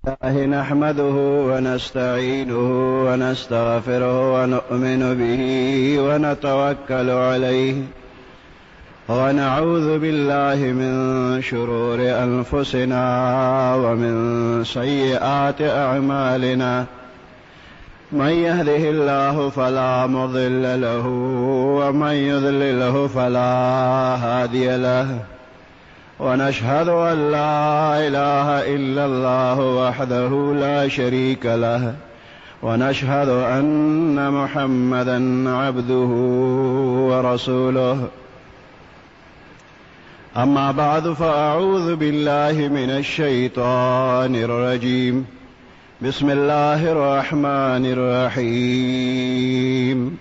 الله نحمده ونستعينه ونستغفره ونؤمن به ونتوكل عليه ونعوذ بالله من شرور أنفسنا ومن سيئات أعمالنا. من يهده الله فلا مضل له ومن يضلله فلا هادي له، ونشهد أن لا إله إلا الله وحده لا شريك له، ونشهد أن محمدا عبده ورسوله. أما بعد، فأعوذ بالله من الشيطان الرجيم. بسم الله الرحمن الرحيم.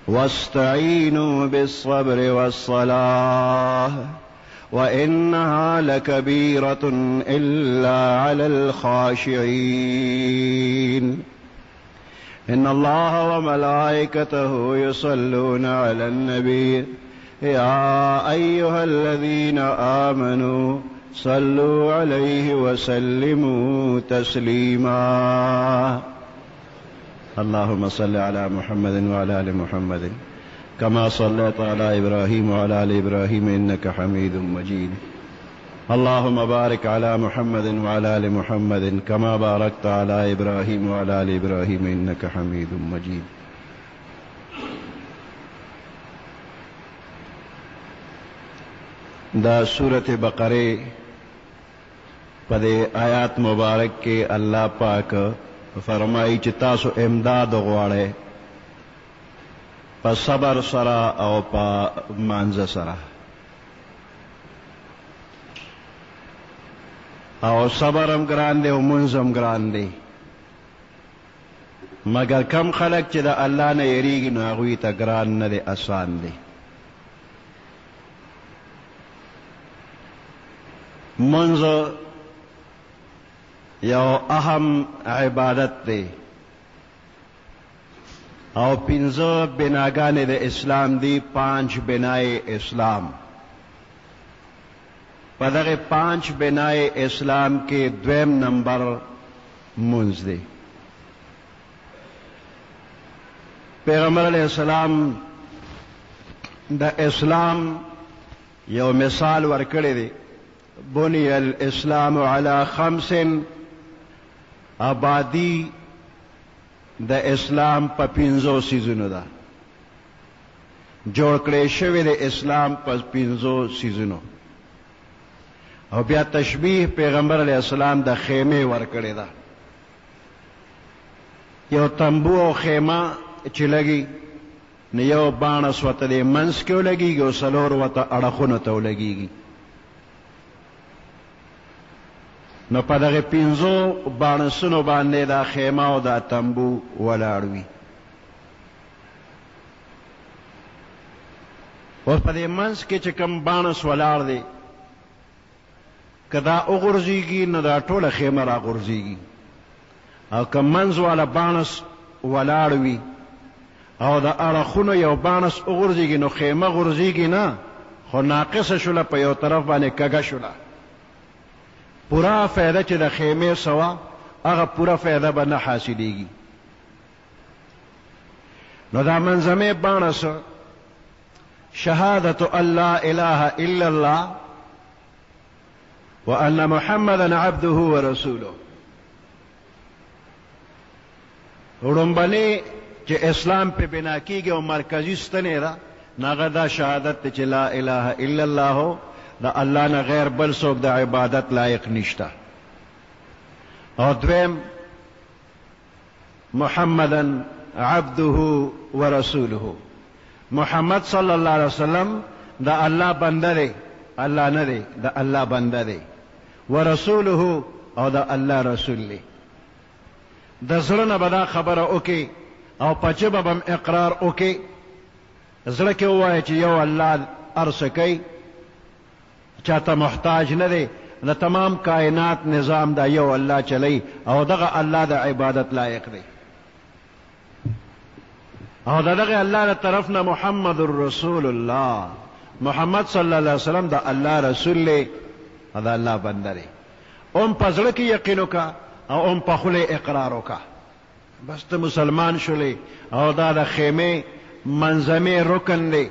واستعينوا بالصبر والصلاة وإنها لكبيرة إلا على الخاشعين. إن الله وملائكته يصلون على النبي يا أيها الذين آمنوا صلوا عليه وسلموا تسليما. اللهم صل على محمد وعلى آل محمد كما صليت على إبراهيم وعلى آل إبراهيم إنك حميد مجيد. اللهم بارك على محمد وعلى آل محمد كما باركت على إبراهيم وعلى آل إبراهيم إنك حميد مجيد. دا سورة بقرة پدے آیات مبارک کے اللہ پاک فرمائی چې تاسو امداد غواړئ په صبر سره او په مانځه سره، او صبر هم ګران دی او منځ هم ګران دی، مګر کم خلک چې د الله نه یریږي نو هغوی ته ګران نه دی، آسان دی. منځ یو اهم عبادت دی او پنځه بناګانې د اسلام دی، 5 بنای اسلام. په دغه 5 بنای اسلام کې دویم نمبر منځ دی. پیغمبر علیہ السلام د اسلام یو مثال ورکړی دی. بنی الاسلام علی 5، آبادی د اسلام په 5 سیزونو ده، جوړ کړی شوی د اسلام په 5 سیزونو. او بیا تشبیه پیغمبر علیہ السلام د خیمه ورکړی ده. یو تنبو او خیمه چې لګي نو یو باڼس ورته د منځ کې ولګېږي او 4 ورته اړخونو ته ولګېږي. نو په دغه 5 باڼسونو باندې دا خیمه او دا تنبو ولاړ وي. اوس په دې منځ کې چې کوم باڼس ولاړ دی، که دا وغورځېږي نو دا ټوله خیمه راغورځېږي، او که منځ والا باڼس ولاړ وي او د اړخونو یو باڼس وغورځېږي نو خیمه غورځېږي نه، خو ناقصه شوله، په یو طرف باندې کږه شوله. پورا فائدہ چې د خیمه سوا هغه پورا فائدہ به نه حاصلېږي. نو دا منظمه باڼس شهادت ان لا اله الا الله وان محمدا عبده ورسوله. وړومبنې چې اسلام په بنا کېږي او مرکزي ستنې ده، هغه دا شهادت چې لا اله الا الله دا الله نه غیر بل څوک د عبادت لایق نشته. او دویم محمدن عبده ورسوله، محمد صلی الله علیه وسلم دا الله بنده دی، الله نه دی، دا الله بنده دی. ورسوله او دا الله رسول دی. د زړه نه به دا خبره وکړي او په ژبه به اقرار وکړي، زړه کې ووایي چې یو الله هر څه کوي، چاته محتاج نه دی، د تمام کائنات نظام دا یو الله چلی، او دغه الله د عبادت لایق دی. او دغه الله له طرف نه محمد رسول الله، محمد صلی الله علیه وسلم دا الله رسول دی، دا الله بنده دی. ام په زړه کې یقین وکړه او ام په خوله اقرار وکړه، بس ته مسلمان شولې. او دا د خیمه منظمه رکن دی،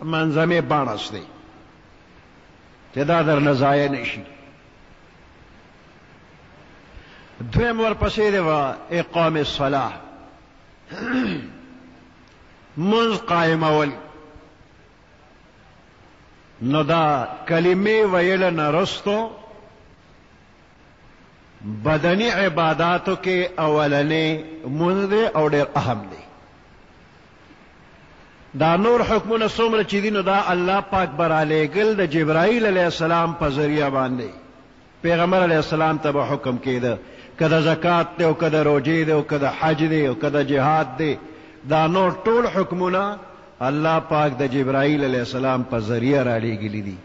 منظمه بانس دی چې دا در نه ضایع نشي. دویم ورپسې دی اقام الصلاة، منځ قائمول. نو دا کلمې ویل نه رستو بدنی عباداتو کې اولنې منځ دی او ډېر اهم دی. دا نور حکمونه څومره چې دي نو دا الله پاک برالیږل د جبرائیل علیه السلام په ذریعه باندې پیغمبر علیه السلام ته به حکم کېده، که د زکات دی او که د روجې دی او که د حج دی او که د جهاد دی، دا نور ټول حکمونه الله پاک د جبرائیل علیه السلام په ذریعه رالیږلي دي.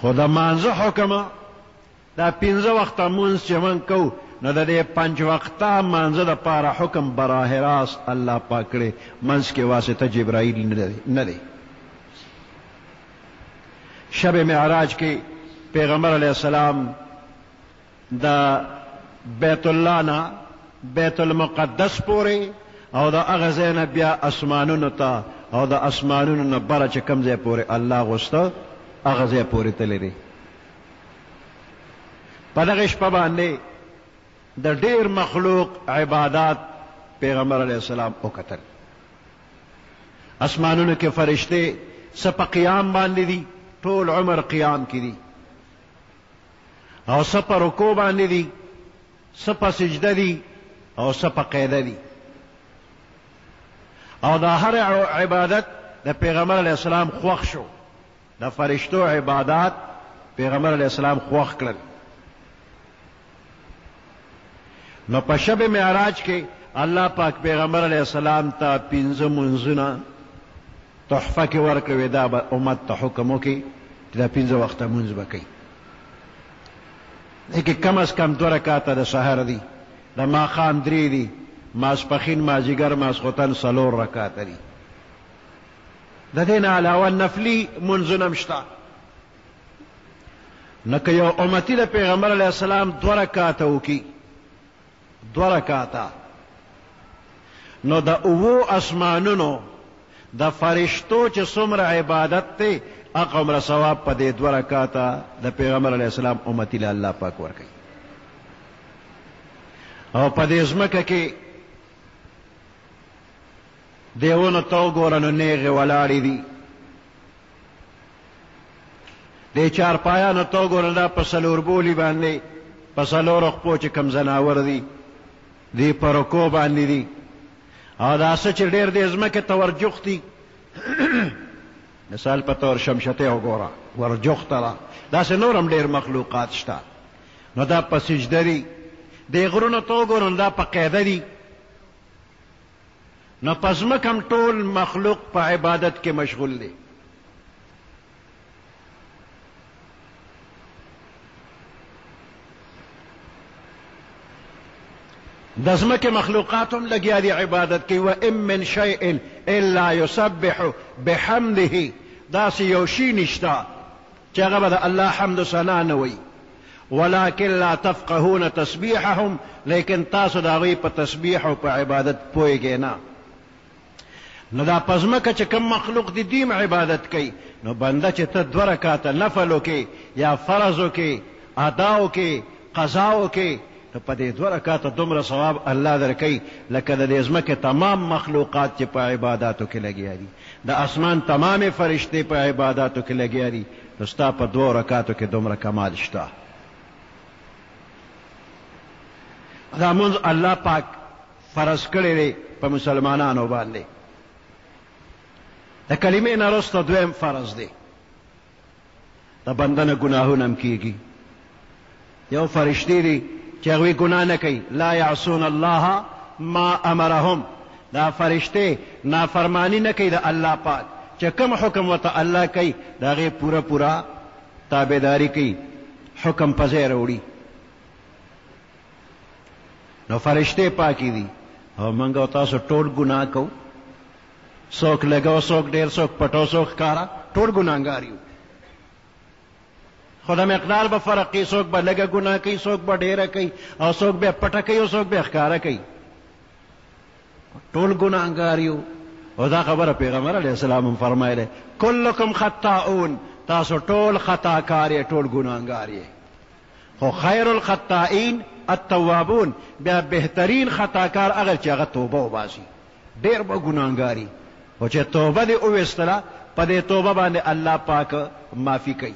خو د مانځه حکم دا 15 وخته مونځ چې موږ کوو نو د دې 5 وخته مانځه دپاره حکم براه راست الله پاک کړی، منځ کې واسطه جبرائیل نه دی. شب معراج کې پیغمبر علیه السلام د بیت الله نه بیت المقدس پورې او د هغه ځای نه بیا اسمانونو ته او د اسمانونو نه بره چې کوم ځای پورې الله غوسته هغه ځای پورې تللی دی. په دغه شپه باندې د ډېر مخلوق عبادات پیغمبر علیه السلام وکتل. اسمانونو کې فرشتې څه په قیام باندې دي، ټول عمر قیام کې دي، او څه په رکوع باندې دي، څه په سجده دي او څه په قیده دي. او دا هر عبادت د پیغمبر علیه السلام خوښ شو، د فرشتو عبادات پیغمبر علیه السلام خوښ کړل. نو په شب معراج کې الله پاک پیغمبر علیه السلام ته 15 منځونه تحفه کې ورکړې، دا به امت ته حکم وکړي چې دا 15 وخته منځ به کوي. لیکن کم از کم 2 رکعاته د سحر دي، د ماښام 3 دي، ماسپښین مازدیګر ماسخوتن 4 رکعاته دي. د دې نه علاوه نفلي منځونه هم شته. نو که یو امتي د پیغمبر علیه السلام 2 رکعاته وکړي، 2 رکعاته، نو د 7 اسمانونو د فرشتو چې څومره عبادت دی هغه عمره ثواب په دې 2 رکعاته د پیغمبر علیه السلام امتي له الله پاک ورکوي. او په دې ځمکه کې دیوونو ته وګوره نو نیغې ولاړې دي، دې چارپایانو ته وګوره دا په 4 بولي باندې په 4 خپو چې کوم ځناور دي دی په رکوع باندې دي. او دا څه چې ډېر دې ځمکې ته ورجوختي مثال په طور شمشته وګوره ورجوخته ده، داسې نور هم ډېر مخلوقات شته. نو دا په سجده دي، دې غرونو ته وګوره دا په قیده دي. نو په ځمکه هم ټول مخلوق په عبادت کې مشغول دی. د ځمکې مخلوقات هم لګیا دي عبادت کې. وان من شیء الا یسبح بحمده، داسې یو شي نشته چې هغه به د الله حمد و ثنا نه وایي. ولكن لا تفقهون تسبیحهم، لیکن تاسو د هغوی په تسبیح او په عبادت پوهیږئ نه. نو دا په ځمکه چې کوم مخلوق دي دیم عبادت کوي. نو بنده چې ته 2 رکعاته نفل وکې یا فرض وکې، ادا وکې، قضا وکې، نو په دې 2 رکعاته دومره ثواب الله درکوي لکه د دې ځمکې تمام مخلوقات چې په عباداتو کې لګیا دي، د اسمان تمامې فرشتې په عباداتو کې لګیا دي. نو ستا په 2 رکعاتو کې دومره کمال شته. دا منځ الله پاک فرض کړی دی په مسلمانانو باندې. د کلمې نه وروسته دویم فرض دی، د بنده نه ګناهونه هم کېږي. یو فرشتې دي چې هغوی ګناه نه کوي، لا یعصون الله ما امرهم. دا فرشتې نافرمانی نه کوي د الله پاک، چې کوم حکم ورته الله کوي د هغې پوره پوره تابعداري کوي، حکم په ځای راوړي. نو فرشتې پاکي دي. او موږ او تاسو ټول ګناه کوو، څوک لږ او څوک ډېر، څوک پټ او څوک ښکاره، ټول ګناهګار یو. خو د مقدار به فرق کوي، څوک به لږه ګناه کوي، څوک به ډېره کوي، او څوک به پټه کوي او څوک به ښکاره کوي. ټول ګناهګار یو. او دا خبره پیغمبر علیه السلام هم فرمایله، کلکم خطاؤون، تاسو ټول خطاکار یې، ټول ګناهګار یې، خو خیر الخطائین التوابون، بیا بهترین خطاکار هغه چې هغه توبه وباسي. ډېر به ګناهګاري، خو چې توبه دې وویستله، په دې توبه باندې الله پاک معافي کوي.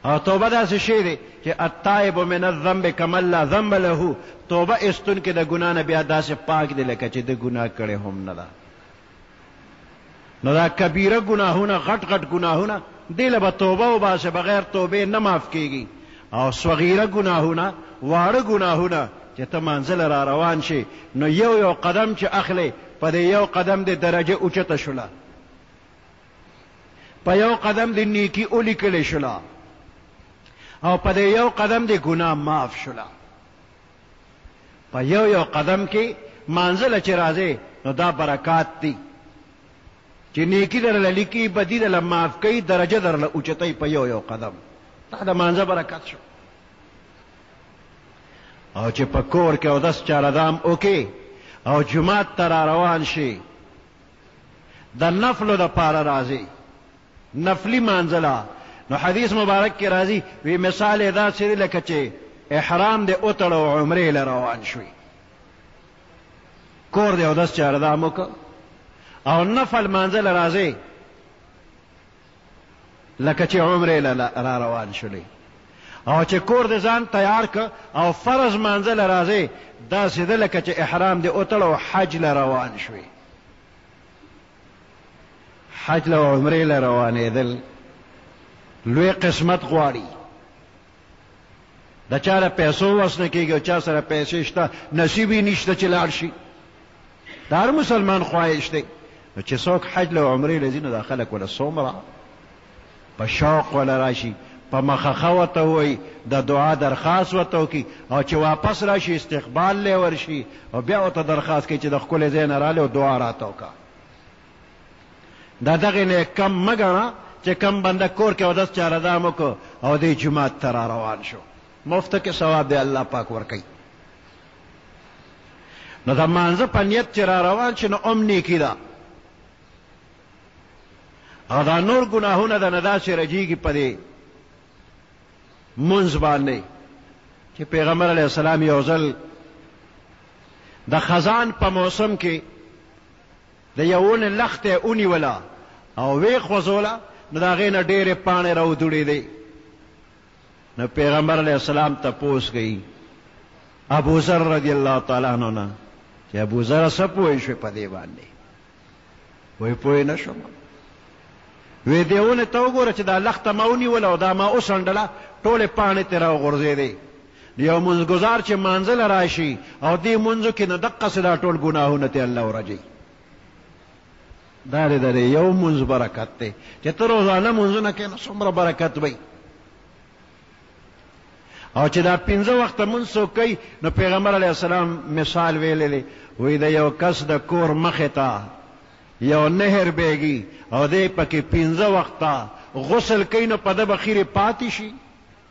او توبه داسې شی دی چې التائب من الذنب کمن لا ذنب له، توبه ایستونکی د ګناه نه بیا داسې پاک دی لکه چې د ګناه کړی هم نه ده. نو دا کبیره ګناهونه، غټ غټ ګناهونه، دې له به توبه وباسه، بغیر توبې نه معاف کېږي. او صغیره ګناهونه، واړه ګناهونه چې ته منزل را روان شي، نو یو یو قدم چې اخلې، په دې یو قدم د درجه اوچته شوله، په یو قدم د نیکي ولیکلې شوله، او په دې یو قدم د ګناه معاف شوله. په یو یو قدم کې منزل چې راځي، نو دا برکات دي چې نیکی درله لیکي، بدي درله معاف کوي، درجه درله اوچتوي په یو یو قدم. دا د مانځه برکت شو. او چې په کور کې اودس چارهدام وکړي او جومات ته را روان شي، د نفلو دپاره راځي، نفلي مانځله. نو حدیث مبارک کې راځي، وی مثال یې داسې دی لکه چې احرام دې وتړه او عمرې له روان شوي. کور دې اودس چارهدام وکړه او نفل مانځله راځي لکه چې عمرې له را روان شولې. او چې کور دې ځان تیار که او فرض مانځله راځي، داسې ده لکه چې احرام دې وتړه او حج له روان شوي. حج له او عمرې له روانېدل لوی قسمت غواړي. د چا له پیسو وس نه کېږي او چا سره پیسې شته، نصیب یې نشته چې لاړ شي. د هر مسلمان خواهش دی چې څوک حج له عمرې له ځي، نو دا خلک وله څومره په شوق وله راشي، په مخخه ورته ووایي، د دعا درخواست ورته وکړي، او چې واپس راشي استقبال لی ورشي، او بیا ورته درخواست کوي چې د ښکلې ځای نه رالی او دعا راته وکړه. د دغې نه کم مه ګڼه چې کم بنده کور کې اودس چارهدام وکړو او دې جومات ته را روان شو، مفته کې ثواب دی الله پاک ورکوي. نو د مانځه په نیت چې را روان شي، نو نیکي ده. او دا نور ګناهونه د نه داسې رجیږي په دې منځ باندې چې پیغمبر علیه السلام یو ځل د خزان په موسم کې د یو ونې لښته ونیوله او ویې خوځوله، نو د هغې نه ډېرې پاڼې راودوړېدې. نو پیغمبر علیه السلام تپوس کوي ابوذر رضی الله تعالی عنه نه چې ابوذره څه پوه شوې په دې باندې؟ وایي پوه نه شوم. وی دې ونې ته وګوره چې دا لښته ما ونیوله او دا ما وڅنډله، ټولې پاڼې ترې راوغورځېدې. یو منځګزار چې مانځله راشي او دې منځو کې نه دقسې دا ټول ګناهونه ته الله ورجوي. دا د یو منځ برکت دی چې ته روزانه منځونه کوې، نو څومره برکت وي. او چې دا 5 وخته منځ څوک کوي، نو پیغمبر علیه السلام مثال ویلی دی، وی د یو کس د کور مخې ته یو نهر بیگی او دې پکې 5 وخته غسل کوي، نو په ده به خیرې پاتې شي؟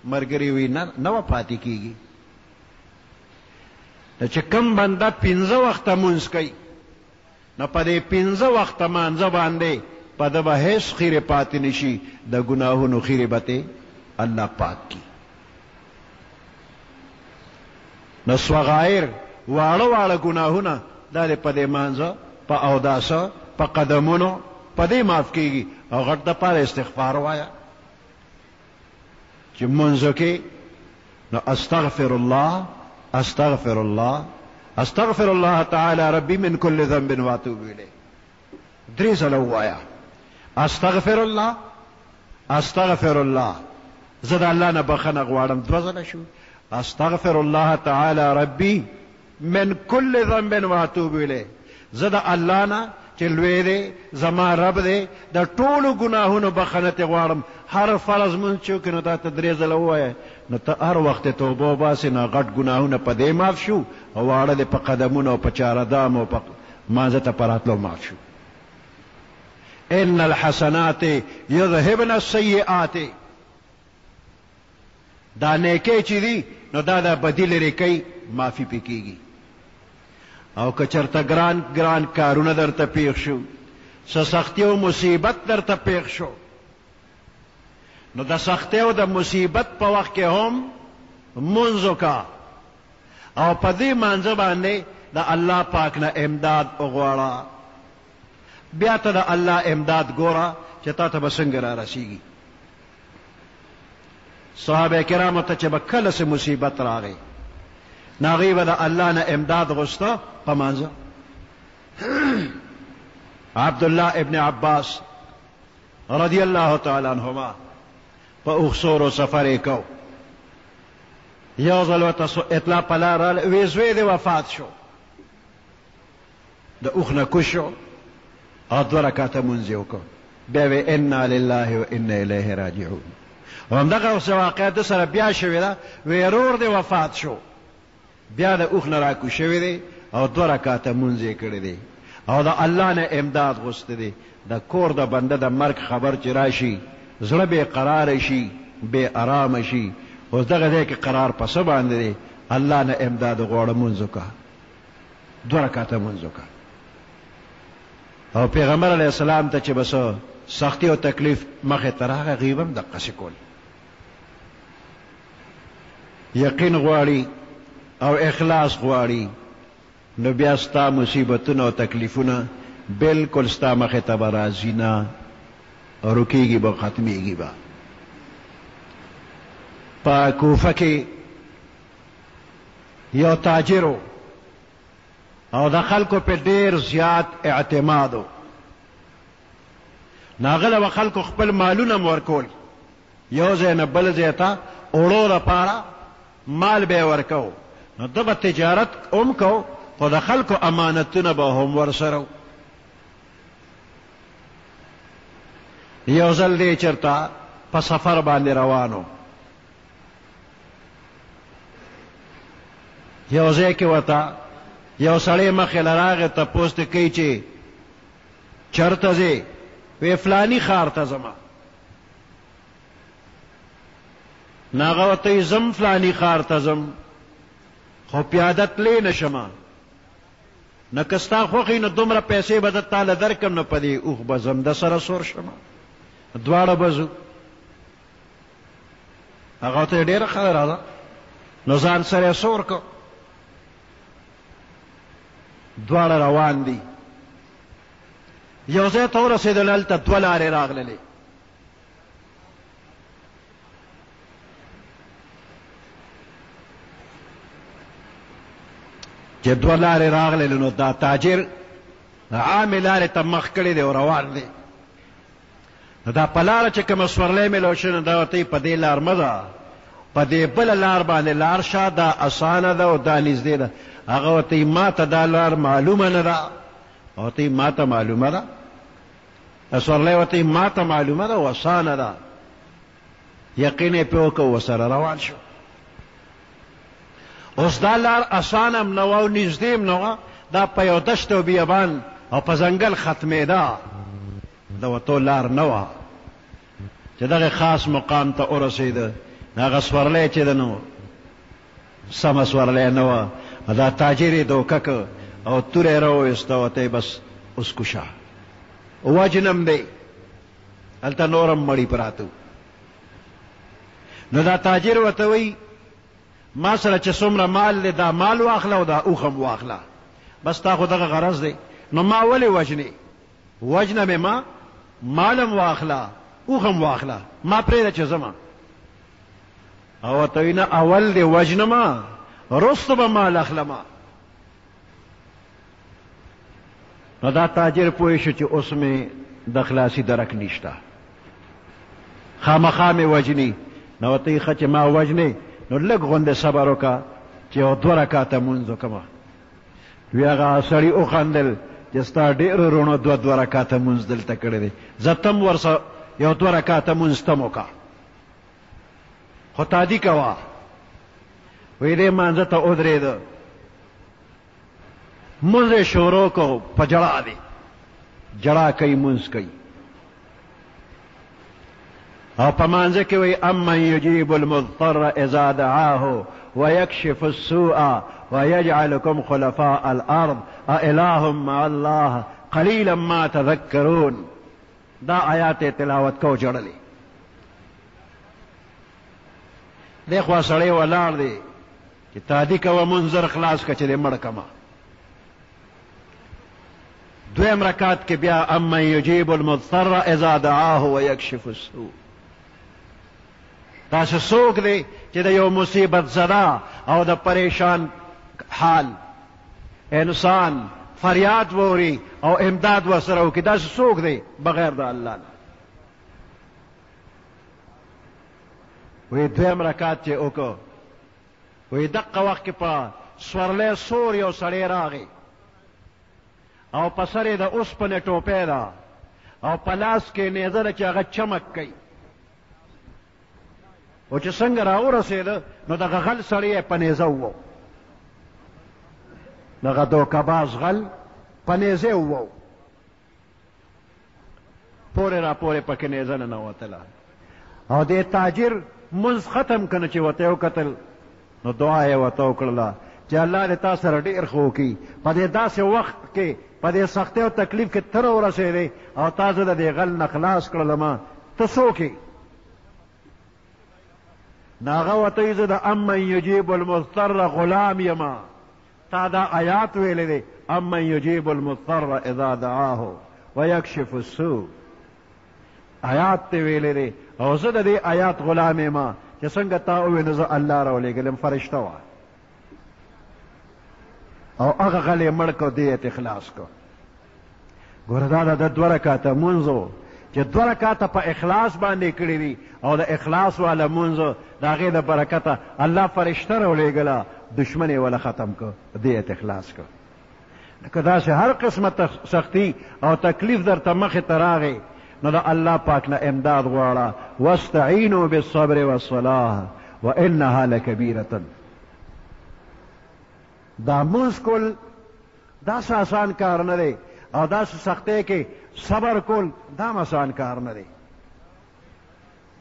ملګري وی نه و پاتې کېږي. نو چې کم بنده 5 وخته مونځ کوي، نو په دې 5 وخته مانځه باندې په ده به هیڅ خیرې پاتې نشي، د ګناهونو خیرې به ته الله پاک کی. نو صغایر واړه واړه ګناهونه دا دې په دې مانځه، په اوداسه، په قدمونو، په دې معاف کېږي. او غټ دپاره استغفار وایه چې منځو کې، نو استغفر الله استغفر الله استغفر الله تعالی ربی من کل ذنب واتوب الیه، 3 ځله ووایه. استغفر الله استغفر الله، زه د الله نه بخښنه غواړم، 2 ځله شو. استغفر الله تعالی ربی من کل ذنب واتوب الیه، زه د الله نه چې لوی دی، زما رب دی، د ټولو ګناهونو بخښنه ترې غواړم. هر فرض مونځ چې وکړې، نو تا ته 3 ځله ووایه، نو ته هر وخت توبه وباسې، نو غټ ګناهونه په دې معاف شو، او واړه دې په قدمونو او په چارهدام او په مانځه ته په راتلو معاف شو. ان الحسنات یذهبن السیئات، دا نیکی چې دی نو دا بدی لري کوي معافي پې کېږي. او که چېرته ګران ګران کارونه درته پیښ شو، څه سختي او مصیبت درته پیښ شو، نو د سختي او د مصیبت په وخت کې هم منځ وکړه او په دې منځ باندې د الله پاک نه امداد وغواړه. بیا ته د الله امداد ګوره چې تا ته به څنګه را رسیږي. صحابه کرامو ته چې به کله څه مصیبت راغی نو هغوی به د الله نه امداد غوښته په منځه. عبدالله ابن عباس رضی الله تعالی عنهما په اوښسورو سفر یې کو. یو ځل ورته اطلاع په لار راغله، وی زوی دې وفات شو، د اوښ نه کوز شو او 2 رکعته مونځ یې وکړ. بیا وی انا لله و انا الیه راجعون. او همدغه واقعه د سره بیا شوې ده، وی ورور دې وفات شو، بیا د اوښ نه راکوز شوی دی او 2 رکعته مونځ یې کړی دی او د الله نه امداد غوښتی دی. د کور د بنده د مرګ خبر چې راشي زړه بې قراره شي، بې ارامه شي. اوس دغه ځای کې قرار په څه باندې دی؟ الله نه امداد غواړه، مونځ وکړه، 2 رکعته مونځ وکړه. او پیغمبر علیه السلام ته چې بس سختی او تکلیف مخې ته راغی هغوی هم دقسې کول. یقین غواړي او اخلاص غواړي نو بیا ستا مصیبتونه او تکلیفونه بالکل ستا مخې ته به راځي نه، رکیږي به، ختمیږي به. په کوفه کې یو تاجر او د خلکو په ډیر زیات اعتمادو، ناغله به خلکو خپل مالونه ورکول، یو ځای نه بل ځای ته اوړو لپاره مال به یې ورکو. نو ده به تجارت هم کو خو د خلکو امانتونه به هم ورسره. یو ځل دی چېرته په سفر باندې روانو، یو ځای کې ورته یو سړی مخې له راغی، تپوس ترې کوي چې چېرته ځې؟ وی فلاني ښار ته ځمه. نو هغه ورته وایي زم فلاني ښار ته ځم خو پیاده تللی نه شمه. نه که ستا خوښ وي نو دومره پیسې به د تاله درکړم، نه په دې اوښ به ځم د سره سور شمه، دواړه به ځو. هغه ورته ډېره خبره ده، نو ځان سره یې سور کړ. دواړه روان دي، یو ځای ته ورسېدل، هلته 2 لارې راغللې. چې 2 لارې راغللې نو دا تاجر عامې لارې ته مخ کړی دی او روان دی. نو دا په لاره چې کومه سورلی میلو شوې نو دا ورته په دې لار مه ځه، په دې بله لار باندې لار شه، دا اسانه ده او دا نږدې ده. هغه ورته ما ته دا لار معلومه نه ده. ورته ما ته معلومه ده؟ سورلی ورته ما ته معلومه ده او اسانه ده. یقین یې پې وکړ، ورسره روان شو. اوس دا لار اسانه هم نه وه او نږدې هم نه وه، دا په یو دشت او بیابان او په ځنګل ختمېده، د وتو لار نه وه. چې دغه خاص مقام ته ورسېده، هغه سورلی چې ده نو سمه سورلی نه وه. دا تاجر یې دوکه که او توره یې راوویسته، ورته بس اوس کوشه وجنم دی، هلته نورم مړي پراته. نو دا تاجر ورته وایي ما سره چې څومره مال دی دا مال واخله او دا اوښ هم واخله، بس تا خو دغه غرض دی. نو ما ولې وجنې؟ وجنه مې ما، مال هم واخله اوښ هم واخله، ما پرېږده چې ځمه. او ورته وایي نه، اول دې وجنمه وروسته به مال اخلمه. نو دا تاجر پوه شو چې اوس مې د خلاصي درک نشته، خامخا مې وجني. نو ورته وایي ښه چې ما وجنې نو لږ غوندې صبر وکړه چې یو 2 رکعته مونځ وکړمه. وی هغه سړي وخندل چې ستا ډېرو رونو 2 رکعته مونځ دلته کړی دی، زه تم ورسه یو 2 رکعته مونځ تم وکړه، خو تادي کوه. وی دې مانځه ته ودرېده، مونځ یې شروع کړو، په جړا دی، جړا کوي مونځ کوي. او پمانځه کې وی امن یجیب المضطر اذا دعاه ويكشف السوء ويجعلكم خلفاء الارض اله مع الله قليلا ما تذكرون. دا آیات تلاوت کو جړلې دغه سړی ولاړ دی چې تادی کو منذر خلاص کچې مړ کما. دویم رکعت کې بیا امن یجیب المضطر اذا دعاه ويكشف السوء. تاسو څوک دی چې د یو مصیبت زدا او د پریشان حال انسان فریاد ووري او امداد ورسره وکړي؟ داسې څوک دی بغیر د الله نه؟ وی دویم رکعت چې وکړو وی دقه وخت کې په سورلی سور یو سړی راغی او په سر یې د اوسپنې ټوپۍ ده او په لاس کې نیزه ده چې هغه چمک کوي. او چې څنګه راورسېده نو دغه غل سړی یې په نیزه ووو، دغه دوکهباز غل په نیزه ووو، پورې را پورې پکې نیزه ننوتله. او دې تاجر منځ ختم کنه چې ورته یې وکتل نو دعا یې ورته وکړله چې الله دې تا سره ډېر ښه وکړي، په دې داسې وخت کې په دې سختۍ او تکلیف کې ته راورسېدې او تا زه د دې غل نه خلاص کړلم، ته څوک یې؟ نو هغه ورته وایي زه د امن یجیب المضطر غلام یما. تا دا آیات ویلی دی امن یجیب المضطر اذا دعاه ویکشف السوء، آیات ته ویلی دی او زه د دې آیات غلام یما چې څنګه تا ووایې نو زه الله راولېږلم، فرشته وه. او هغه غل یې مړ کړ، دې یې اخلاص کړ. ګوره دا د 2 رکعته مونځ و چې 2 رکعته په اخلاص باندې کړي دي او د اخلاص والا مونځ د هغې د برکته الله فرشته راولېږله، دشمن یې وله ختم کړ، دې یې اخلاص کړ. لکه داسې هر قسمه سختی او تکلیف درته مخې ته راغی نو د الله پاک نه امداد غواړه. واستعینوا بالصبر والصلاة وانها لکبیرة. دا مونځ کول داسې آسان کار نه دی او داسې سختۍ کې صبر کول دا آسان کار نه دی.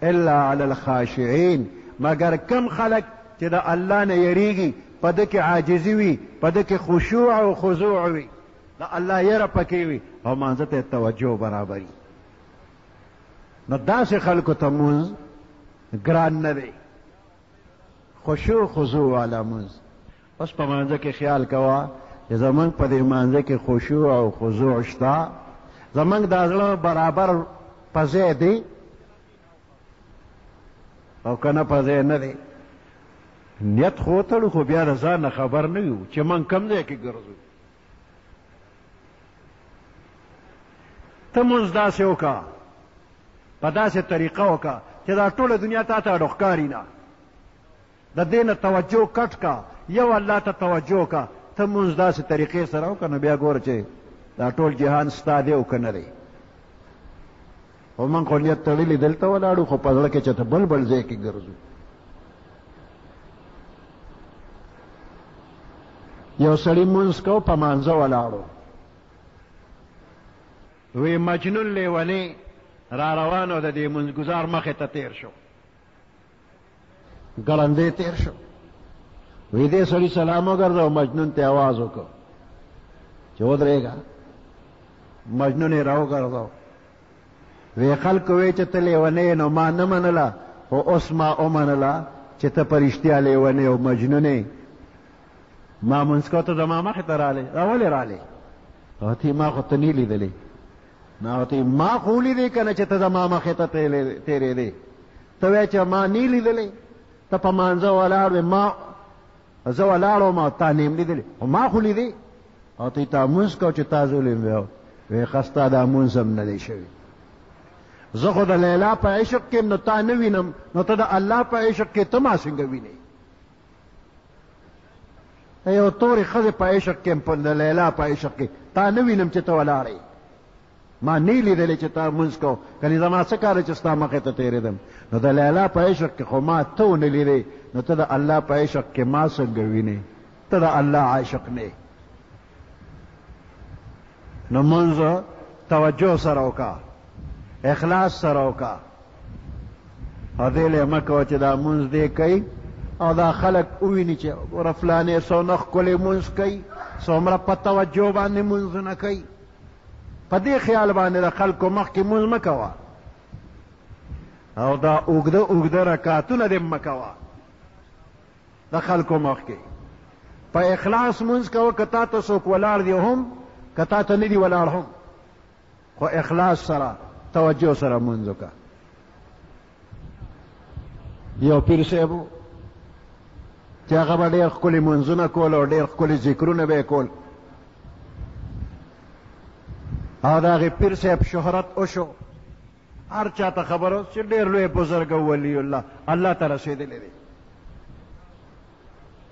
الا علی الخاشعین، مگر کم خلق چې د الله نه یریږي، په ده کې عاجزي وي، په ده کې خشوع او خضوع وي، د الله یره پکې وي او مانځه ته توجه برابري. نو داسې خلکو ته مونځ ګران نه دی، خشوع خضوع والا مونځ. اوس په مانځه کې خیال کوه چې زمونږ په دې مانځه کې خشوع او خضوع شته، زمونږ دا زړه برابر په ځای دی او که نه په ځای نه دی. نیت خو تړو خو بیا د ځان نه خبر نه یو چې من کم ځای کې ګرځو. ته مونځ داسې وکړه، په داسې طریقه وکړه چې دا ټوله دنیا تا ته اډو ښکاري نه، د دې نه توجه کټ کا، یو الله ته توجه کا. ته مونځ داسې طریقې سره وکړه نو بیا ګوره چې دا ټول جهان ستا دی او که نه دی. خو موږ خو نیت تړلي دلته ولاړو خو په زړه کې چې ته بل بل ځای کې ګرځو. یو سړي مونځ کو په مانځه ولاړو، وی مجنون لیونی را روانو د دې مونځګزار مخې ته تیر شو، ګړندی تیر شو. وی دې سړي سلام وګرځاو، مجنون ته آواز وکړو چې ودرېږه. مجنون یې راوګرځاو. وی خلکو وی چې ته لیونی نو ما نه منله، خو اوس ما ومنله چې ته په رښتیا لیونی او مجنون یې. ما مونځ کو ته زما مخې ته رالی، ولې رالی؟ هغه ما خو ته نه لیدلې. نو ما خو ولیدې که نه چې ته زما مخې ته تېرېدې؟ ته وایې چې ما نه لیدلې، ته په مانځه ولاړ وې، ما زه ولاړ وم او تا نه یم لیدلې، خو ما خو لیدې. او ته تا مونځ کو چې تا ظلم وی ښه ستا دا مونځ هم نه دی شوي. زه خو د لیلا په عشق کې نو تا نه وینم، نو ته د الله په عشق کې ته ما څنګه وینې؟ یو تورې ښځې په عشق کې د لیلا په عشق کې تا نه وینم چې ته ولاړې، ما نه لیدلې چې تا مونځ کو، کنې زما څه کار چې ستا مخې ته تېرېدم. نو د لیلا په عشق کې خو ما ته ونه لیدې، نو ته د الله په عشق کې ما څنګه وینې؟ ته د الله عاشق نه. نو مونځ توجه سره وکړه، اخلاص سره وکړه، او دې له مه کوه چې دا مونځ دی کوي او دا خلک وویني چې ګوره فلانې څومره ښکلی مونځ کوي څومره په توجه باندې مونځونه کوي په دې خیال باندې د خلکو مخکې مونځ مه کوه او دا اوږده اوږده رکعتونه دې مه کوه د خلکو مخکې په اخلاص مونځ کوه که تا ته څوک ولاړ دی هم که تا ته نه دي ولاړ هم خو اخلاص سره توجه سره مونځ وکړه یو پیر صاحب و چې هغه به ډېر ښکلي مونځونه کول او ډېر ښکلي ذکرونه به یې کول او د هغې پیر صاحب شهرت وشو هر چا ته خبر اوس چې ډېر لوی بزرګ ولی الله ته رسېدلی دی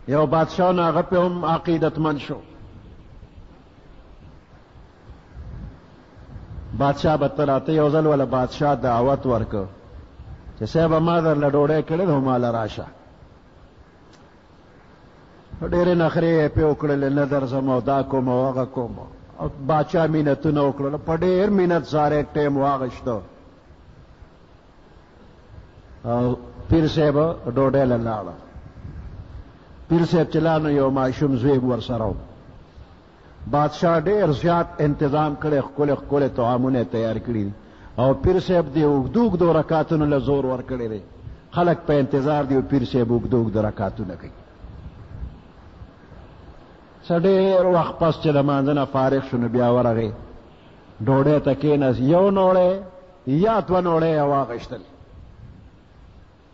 یو بادشاه نو هغه پې هم عقیدتمند شو بادشاه به ته راته یو ځل وله بادشاه دعوت ورکړ چې صاحبه ما درله ډوډۍ کړې ده ماله راشه ډېرې نخرې یې پې وکړلې نه درځم او دا کوم او هغه کوم او باچا مینتونه وکړل په ډېر مینت ساره ټیم واغشته او پیر صاحب ډوډۍ له لاړه پیر صاحب چې لاړ نو یو ماشوم زوی ورسره و بادشاه ډېر زیات انتظام کړی ښکلې ښکلې طعامونه تیار کړي او پیر صاحب دې اوږدو اوږدو رکعتونو له زور ورکړی دی خلک په انتظار دی او پیر صاحب اوږدو اوږدو رکعتونه کوي څه ډېر وخت پس چې د لمانځه نه فارغ شو نو بیا ورغی ډوډۍ ته کېناست یو نوړی یا دوه نوړی یې واغېشتل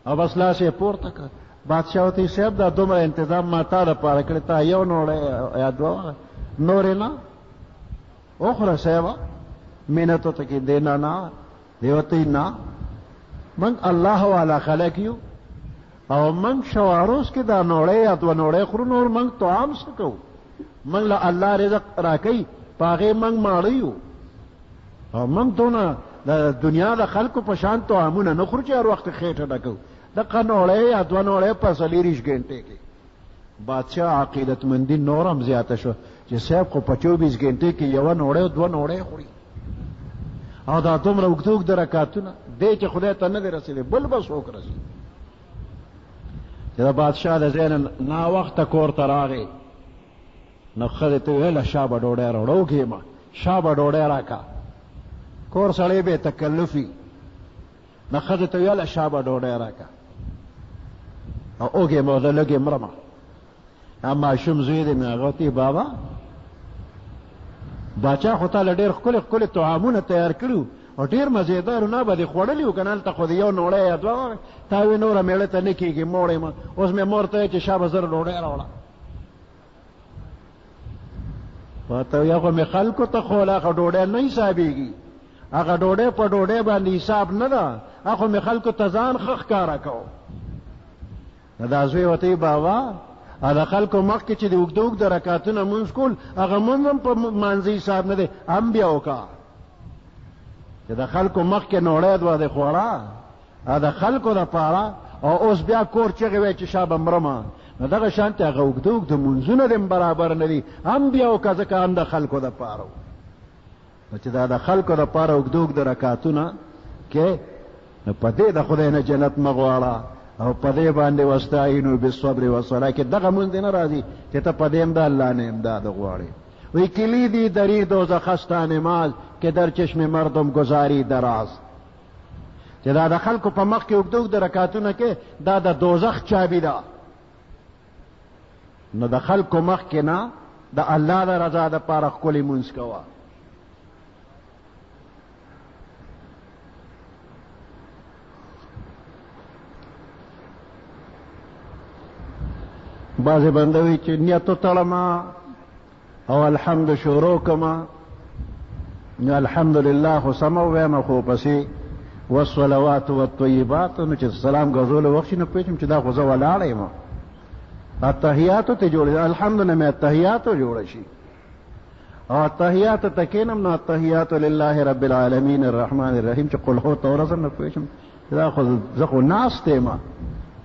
او بس لاس یې پورته کړ بادشاه ورته صاحب دا دومره انتظام ما تا دپاره کړی تا یو نوړی یا دوه نورې نه وخوره صاحبه مینت ورته کې دی نه دی ورته نه موږ الله والا خلک یو او موږ شواروس کې دا نوړی یا دوه نوړی خورو نور موږ طعام څه کوو موږ له الله رزق راکوي په هغې موږ ماړه یو او موږ دونه د دنیا د خلکو په شان طعامونه نه خورو چې هر وخت خېټه ډکو دغه نوړی یا دوه نوړی په 24 غنټې کې بادشاه عقیدتمندي نور هم زیاته شو چې صاحب خو په 24 غنټې کې یوه نوړی او دوه نوړی خوري او دا دومره اوږده اوږده رکعتونه دی چې خدای ته نه دی رسېدلی بل به څوک رسي چې د بادشاه د ځای نه ناوخته کور ته راغی نو ښځې ته ویله شابه ډوډۍ راوړه وږېمه شابه ډوډۍ راکړه کور سړی بې تکلفي نو ښځې ته ویله شابه ډوډۍ راکړه او وږېمه زه لږې مرمه ماشوم زوی دی مې هغه ورته بابا باچا خو تا له ډېر ښکلې ښکلې طعامونه تیار کړي او ډېر مزېدارونه به دې خوړلي وو که نه هلته خو د یو نوړی یا دوه تا وې نوره مېړه ته نه کېږي موړ یم اوس مې مور ته وایي چې شابه زر ډوډۍ راوړه ورته یا خو مې خلکو ته خوله هغه ډوډۍ نه حسابېږي هغه ډوډۍ په ډوډۍ باندې حساب نه ده هغه خو مې خلکو ته ځان ښه ښکاره کوو نو دا زوی ورته بابا د خلکو مخکې چې د اوږده اوږده رکعتونه مونځ کول هغه مونځ هم په مانځه حساب نه دی هم بیا وکړه چې د خلکو مخکې نوړی دوه د خوړه د خلکو دپاره او اوس بیا کور چغې وی چې شابه مرمه نو دغه شانتې هغه اوږده اوږده مونځونه دې برابر نه دي هم بیا وکړه ځکه هم د خلکو دپاره نو چې دا د خلکو دپاره اوږده اوږده رکعتونه کې نو په دې د خدای نه جنت مه غواړه او په دې باندې واستعینوا بالصبر والصلاة کې دغه مونځ نه راځي چې ته په دې هم د الله نه امداد غواړې وی کلیدی دری دوزخ است نماز که در چشم مردم گذاری دراز چې دا د خلکو په مخ کې اوږده اوږده رکعتونه کې دا د دوزخ چابي ده نو د خلکو مخ کې نه د الله د رضا دپاره ښکلې مونځ کوه بعضې بنده وي چې نیت وتړمه او الحمد شروع کما نو الحمدلله خو سمه ووایم خو پسې والصلوات والطیبات نو چې سلام ګرځولو وخت شي نو پوهېږم چې دا خو زه ولاړه یم التحیاتو ته جوړې الحمد نه مې التحیاتو جوړه شي او التحیاتو ته کښېنم نو التحیاتو لله رب العالمین الرحمن الرحیم چې قل هو ته ورځم نو پوهېږم چې دا خو زه خو ناست یم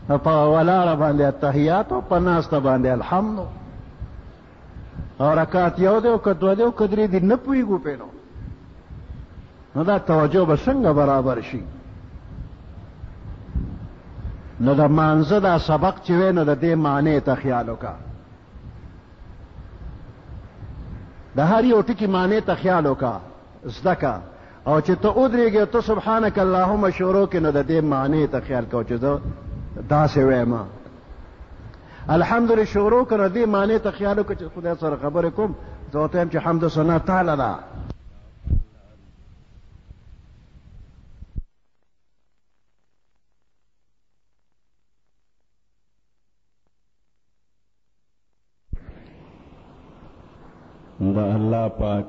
په ولاړه باندې التحیاتو په ناسته باندې الحمد او رکعت یو دی او که دوه دی او که درې دي نه پوهېږو پې نو دا توجه به څنګه برابر شي نو د مانزه دا سبق چې وی نو د دې معنی ته خیال وکړه، د هر یو ټکي معنی ته خیال وکړه، زده کړه، او چې ته ودرېږې ته سبحانک اللهم شروع کې نو د دې معنی ته خیال کوه چې زه داسې وایم. الحمدلله شروع کړه دې معنی ته خیال وکړه چې خدای سره خبرې کوم، زه ورته وایم چې حمد و ثنا تعالی ده. د الله پاک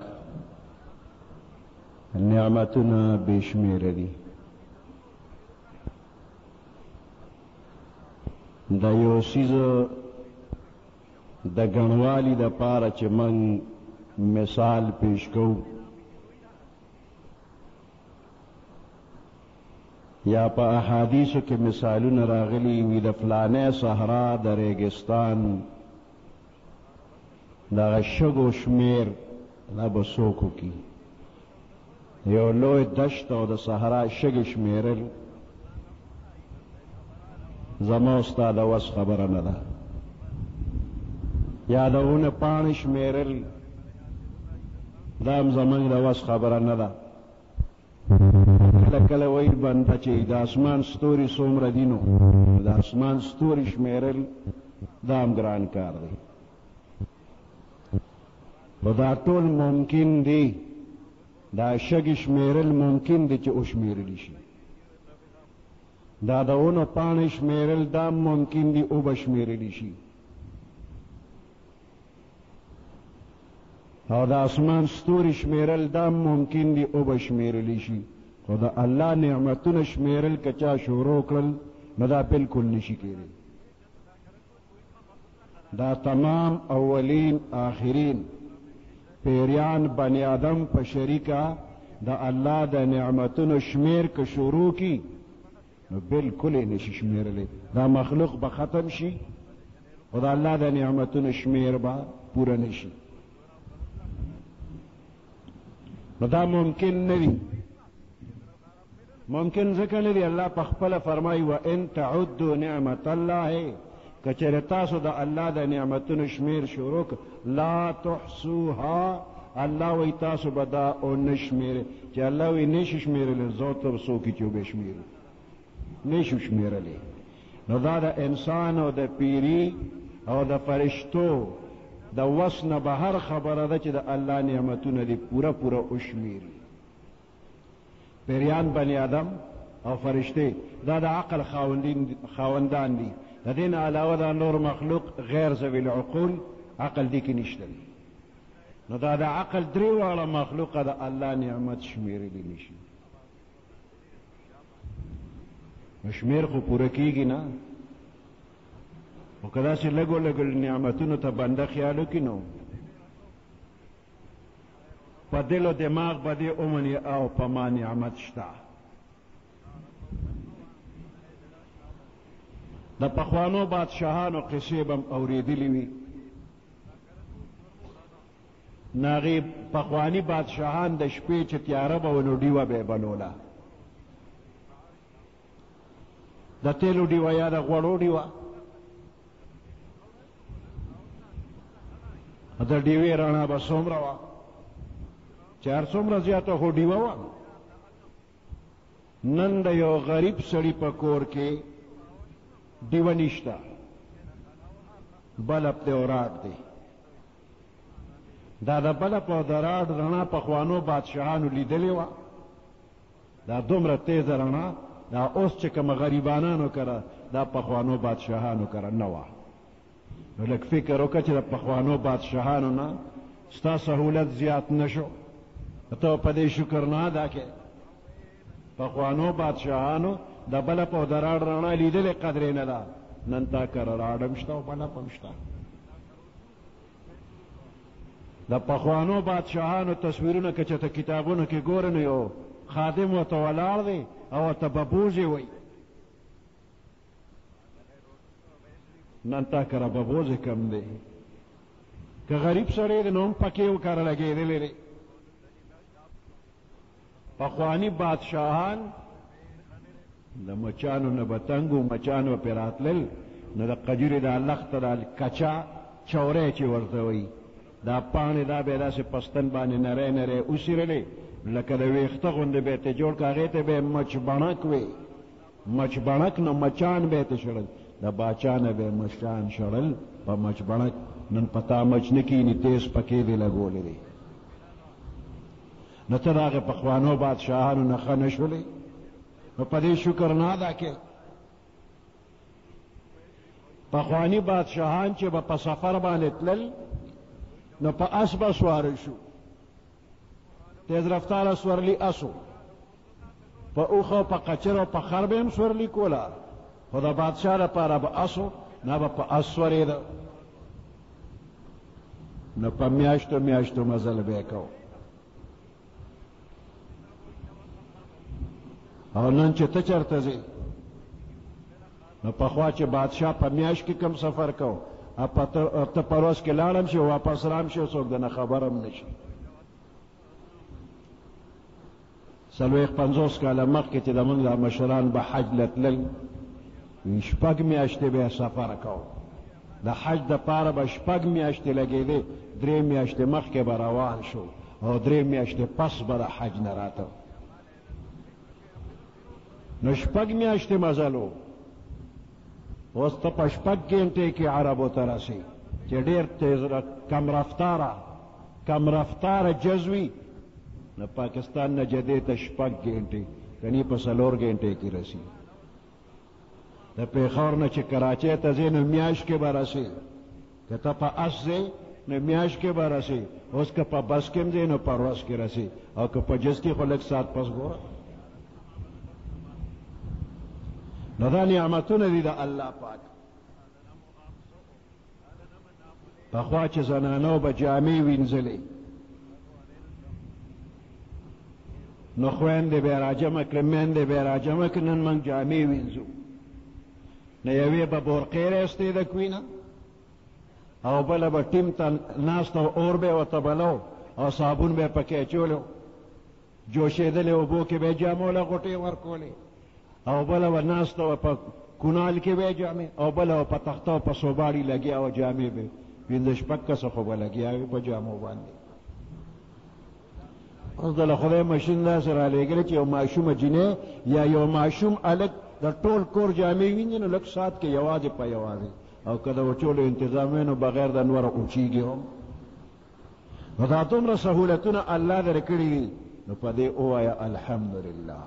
نعمتونه بشمیره دي. د یو څیز د ګڼوالي دپاره چې موږ مثال پیش کوو یا په احادیثو کې مثالونه راغلي وي د فلانه صحرا د ریګستان دغه شګو شمیر دا به څوک وکړي، یو لوی دشت او د صحرا شګې شمیرل زما ستا د وس خبره نه ده، یا د ونه پاڼې شمیرل دا هم زموږ د وس خبره نه ده. کله کله ویل بنده چې د اسمان ستوري څومره دي نو د اسمان ستوري شمیرل دا هم ګران کار دی. و دا ټول ممکن دی، دا شګې شمیرل ممکن دی چې وشمیرلی شي، دا د ونو پاڼې شمیرل دا ممکن دی او به شمیرلی شي، او د اسمان ستوري شمیرل دا ممکن دی او به شمیرلی شي، خو د الله نعمتونه شمیرل که چا شروع کړل نو دا بالکل نشي کېدی. دا تمام اولین آخرین پیریان بنی آدم په شریکه د الله د نعمتونو شمیر که شروع کی نو بالکل یې نشي شمیرلی. دا مخلوق به ختم شي خو د الله د نعمتونو شمیر به پوره نشي. نو دا ممکن نه دی، ممکن ځکه نه دی الله په خپله فرمایي وان تعدوا نعمت الله، که چېرې تاسو د الله د نعمتونو شمیر شروع لا تحصوها، الله وی تاسو به دا او نه شمیرئ، چې الله وی نشي شمیرلی زه ته څوک چې وبې شمیري نشو شمیرلی. نو دا د انسان او د پیری او د فرشتو د وس نه بهر خبره ده چې د الله نعمتونه دي پوره پوره وشمیري. پیریان بنی آدم او فرشته دا د عقل خاوندان دي، د دې نه علاوه دا نور مخلوق غیر ذوي العقول عقل دې کې نشته دی. نو دا د عقل درې واړه مخلوقه د الله نعمت شمیرلی نشي. شمیر خو پوره کیږي نه، خو که داسې لږو لږو نعمتونو ته بنده خیال وکړي نو په دل و دماغ به دې ومني او په ما نعمت شته. د پخوانو بادشاهانو قصې به هم اورېدلې وي. ناغې پخواني بادشاهان د شپې چې تیاره به و نو ډیوه به یې بلوله، د تیلو ډیوه یا د غوړو ډیوه. د ډیوې رڼا به څومره وه چې هر څومره زیاته خو ډیوه وه. نن د یو غریب سړي په کور کې ډیوه نشته، بلب دی او راډ دی. دا د بلب او د راډ رڼا پخوانو بادشاهانو لیدلې وه، دا دومره تیزه رڼا دا اوس چې کوم غریبانانو کره دا پخوانو بادشاهانو کره نه وه. نو لږ فکر وکړه چې د پخوانو بادشاهانو نه ستا سهولت زیات نه شو، ته په دې شکر نه ادا کې. پخوانو بادشاهانو د بلب او د راډ رڼا لیدلې قدرې نه ده، نن تا کره راډ هم شته او بلب هم شته. د پخوانو بادشاهانو تصویرونه که چېرته کتابونو کې ګورې نو یو خادم ورته ولاړ دی او ورته ببوزې وایي. نن تا کره ببوزې کم دی، که غریب سړی دی نو هم پکې وکاره لګېدلی دی. پخواني بادشاهان د مچانو نه به تنګ و، مچان به پرې راتلل، نو د قجورې دا لخته دا کچا چوری چې ورته وایي دا پاڼې دا به یې داسې پستن باندې نری نری اوسېرلې لکه د ویښته غوندې به یې ته جوړ که هغې ته به یې مچ بڼک وی، مچ بڼک نو مچان به یې ته شړل، د باچا نه به یې مچان شړل په مچ بڼک. نن په تا مچ نه کښېني، تیز پکې دې لګولی دی. نو ته د هغې پخوانو بادشاهانو نه ښه نه شولې، نو په دې شکر نه ادا کې. پخوانی بادشاهان چې به په سفر باندې تلل نو په اس به سواره شو، تیز رفتاره سورلي اسو، په اوښه او په قچر او په خر به هم سورلي کوله، خو د بادشاه لپاره به اسو نه به په اس سورېده. نو په میاشتو میاشتو مزل به یې کو. او نن چې ته چېرته ځې نو پخوا چې بادشاه په میاشت کې کم سفر کو، ته په ورځ کې لاړم شي واپس رام شي، څوک دنه خبر هم نه شي. 40-50 کاله مخکې چې زموږ دا مشران به حج له تلل، 6 میاشتې به یې سفر کو. د حج دپاره به 6 میاشتې لګېدې، 3 میاشتې مخکې به روان شو او 3 میاشتې پس به د حج نه راته. نو 6 میاشتې مزل و. اوس ته په 6 ګنټې کې عربو ته رسې چې ډېر تیز کم رفتاره جزوي، نو پاکستان نه جدې ته 6 ګنټې کني په 4 ګنټې کې رسي. د پېښور نه چې کراچۍ ته ځې نو میاشت کې به رسې، که ته په اس ځې نو میاشت کې به رسې، اوس که په بس کې هم ځې نو په ورځ کې رسې، او که په جز کې خو لږ ساعت پس ګوره. نو دا نعمتونه دي د الله پاک. پخوا چې زنانو به جامې وینځلې نو خویندې به یې راجمع کړې، میندې به یې راجمع کړې، نن موږ جامې وینځو. نو یوې به بورقې راایستې د کوینه، او بله به ټیم ته ناسته او اور به یې ورته بلو او صابون به یې پکې اچولو، جوشېدلې اوبو کې به یې جامو له غوټې ورکولې، او بله به ناسته وه په کونال کې به یې جامې، او بله به په تخته او په صوباړي لګیا وه جامې به 5-6 کسه خو به لګیا وي په جامو باندې. اوس دله خدای مشین داسې رالیږلی چې یو ماشومه جینۍ یا یو ماشوم هلک د ټول کور جامې وینځي نو لږ ساعت کې یوازې په یوازې، او که د وچولو انتظام وي نو بغیر د نوره اوچېږي هم. نو دا دومره سهولتونه الله در کړي دي، نو په دې ووایه الحمدلله.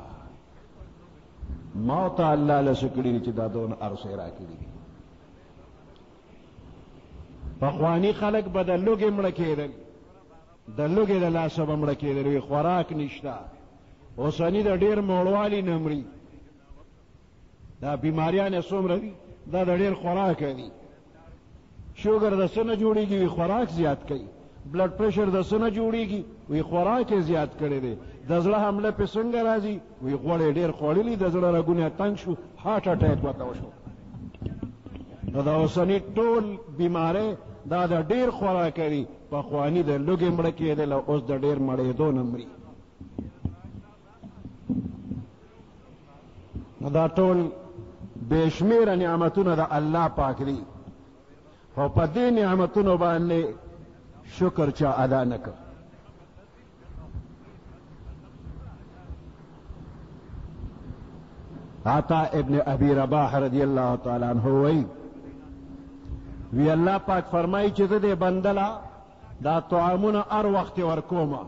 ما ته الله له څه کړي دي چې دا دونه هر څه یې راکړي دي. پخواني خلک به د لوږې مړه کېدل، د لوږې د لاسه به مړه کېدل، وي خوراک نشته. اوسني د ډېر موړوالي نه مري. دا بیماریان یې څومره دي، دا د ډېر خوراک دي. شوګر د څه نه جوړېږي، وي خوراک زیات کوي. بلډ پریشر د څه نه جوړېږي، وي خوراک یې زیات کړی دی. د زړه حمله پې څنګه راځي، وي غوړ یې ډېر خوړلي، د زړه رګونه یې تنګ شو، هارټ اټیک ورته وشو. نو دا اوسني ټول بیمارۍ دا د ډېر خوراک دي. پخواني د لوږې مړه کېدل، اوس د ډېر مړېدو نه مري. نو دا ټول بې شمېره نعمتونه د الله پاک دي، خو په دې نعمتونو باندې شکر چا ادا نه کړ. عطا ابن ابي رباح رضی الله تعالی عنہ وی الله پاک فرمایي چې د دې بندله دا طعامونه هر وخت ورکومه،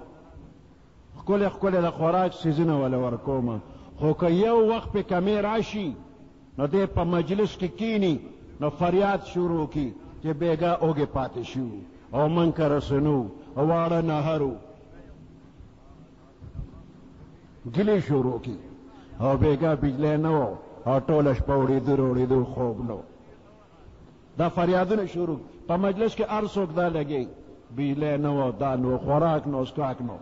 ښکلې د خوراک څیزونه وله ورکومه، خو که یو وخت پې کمې راشي نو دی په مجلس کې کینی نو فریاد شروع کی چې بیګا اوږې پاتې شو او من که رسنو او واړه نهرو، ګلې شروع کی او بیګا بجلی نه و او ټوله شپه وړېدو خوب نه و. دا فریادونه شروع په مجلس کې هر څوک دا لګي، بجلی نه و، دا نو خوراک نو اسکاک نو.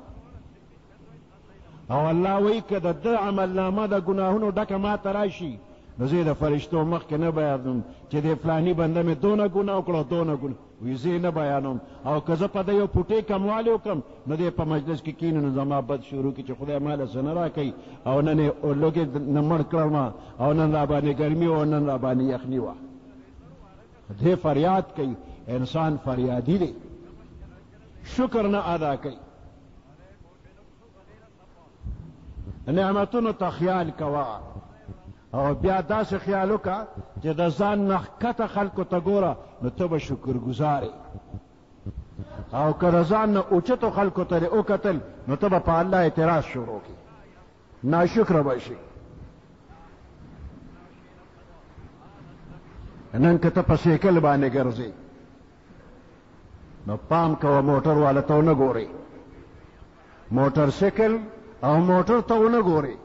او الله وایي که د ده عملنامه د ګناهونو ډکه ما ته راشي نو زه د فرشتو مخکې نه بیانوم چې د فلاني بنده مې دونه ګناه وکړه دونه ګناه وایي زه نه بیانوم او که زه په ده یو پوټې کموالی وکړم نو دی په مجلس کې کینو نو زما بد شروع کړي چې خدای ماله څه نه راکوي او نن یې لوږې نه مړ کړم او نن راباندې ګرمي وه او نن راباندې یخني وه دی فریاد کوي انسان فریادي دی شکر نه ادا کوي نعمتونو ته خیال کوه او بیا داسې خیال وکړه چې د ځان نه ښکته خلکو ته ګوره نو ته به شکرګزار او که د ځان نه اوچتو خلکو ته دې وکتل نو ته به په الله اعتراض شروع کړي ناشکره به شي نن که ته په سیکل باندې ګرځې نو پام کوه موټر والا ته ونه ګورې موټر سیکل او موټر ته ونه ګورې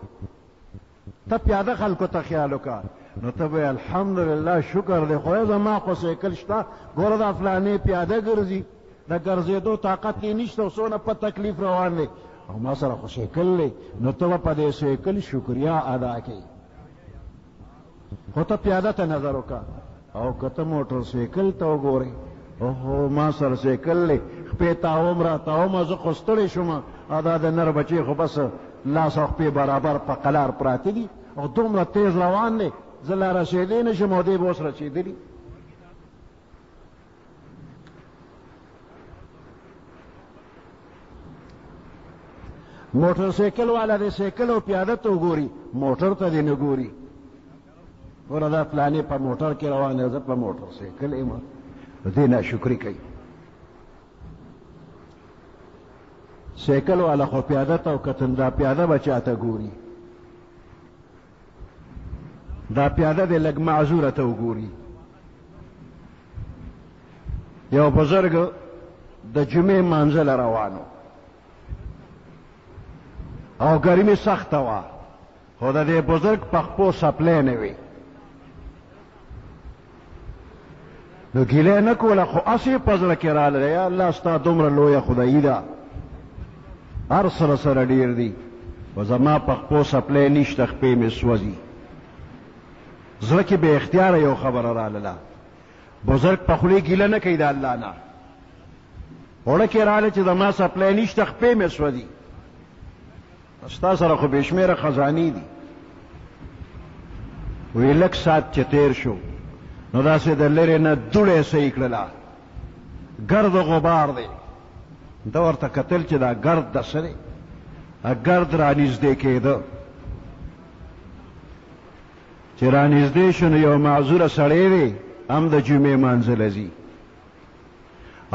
ته پیاده خلکو ته خیال وکړه نو ته به الحمدلله شکر دی خدای زما خو سیکل شته ګوره دا فلانې پیاده ګرځي د ګرځېدو طاقت یې نشته او څونه په تکلیف روان دی او ما سره خو سیکل دی نو ته به په دې سیکل شکریا ادا کوي خو ته پیاده ته نظر وکړه او که ته موټر سیکل ته وګورې اوهو ما سره سیکل دی خپې تاوم را تاومه زه خو ستړی شوم او دا د نر بچې خو بس لاس او خپې برابر په قلار پراته دي او دومره تیز روان دی زه لا رسېدی نه شم او دی به اوس رسېدلي موټر سیکل والا دی سیکل او پیاده ته وګوري موټر ته دې نه ګوري ګوره دا فلانې په موټر کې روان دی زه په موټر سیکل یم دې ناشکري کوي سیکل والا خو پیاده ته وکتل دا پیاده به چاته ګوري دا پیاده دې لږ معذوره ته وګوري یو بزرګ د جمعې مانځه له روانو او ګرمي سخته وه خو د دې بزرګ په خپو سپلی نه وي نو ګیله نه کوله خو هسې په زړه کې راله یا الله ستا دومره لویه خدایي ده هر سره سره ډېر دي و زما په خپو سپلی نشته خپې مې سوځي زړه کې بې اختیاره یو خبره رالله بزرګ په خولې ګیله نه کوي د الله نه اوړه کې راله چې زما سپلی نشته خپې مې سوځي ستا سره خو بې شمېره خزانې دي وی لږ ساعت چې تیر شو نو داسې د لرې نه دوړې صحیح کړله ګرد غبار دی ده ورته کتل چې دا ګرد د څه دی ګرد رانږدې کېده چې رانږدې شو نو یو معذوره سړی دی هم د جمعې مانځله ځي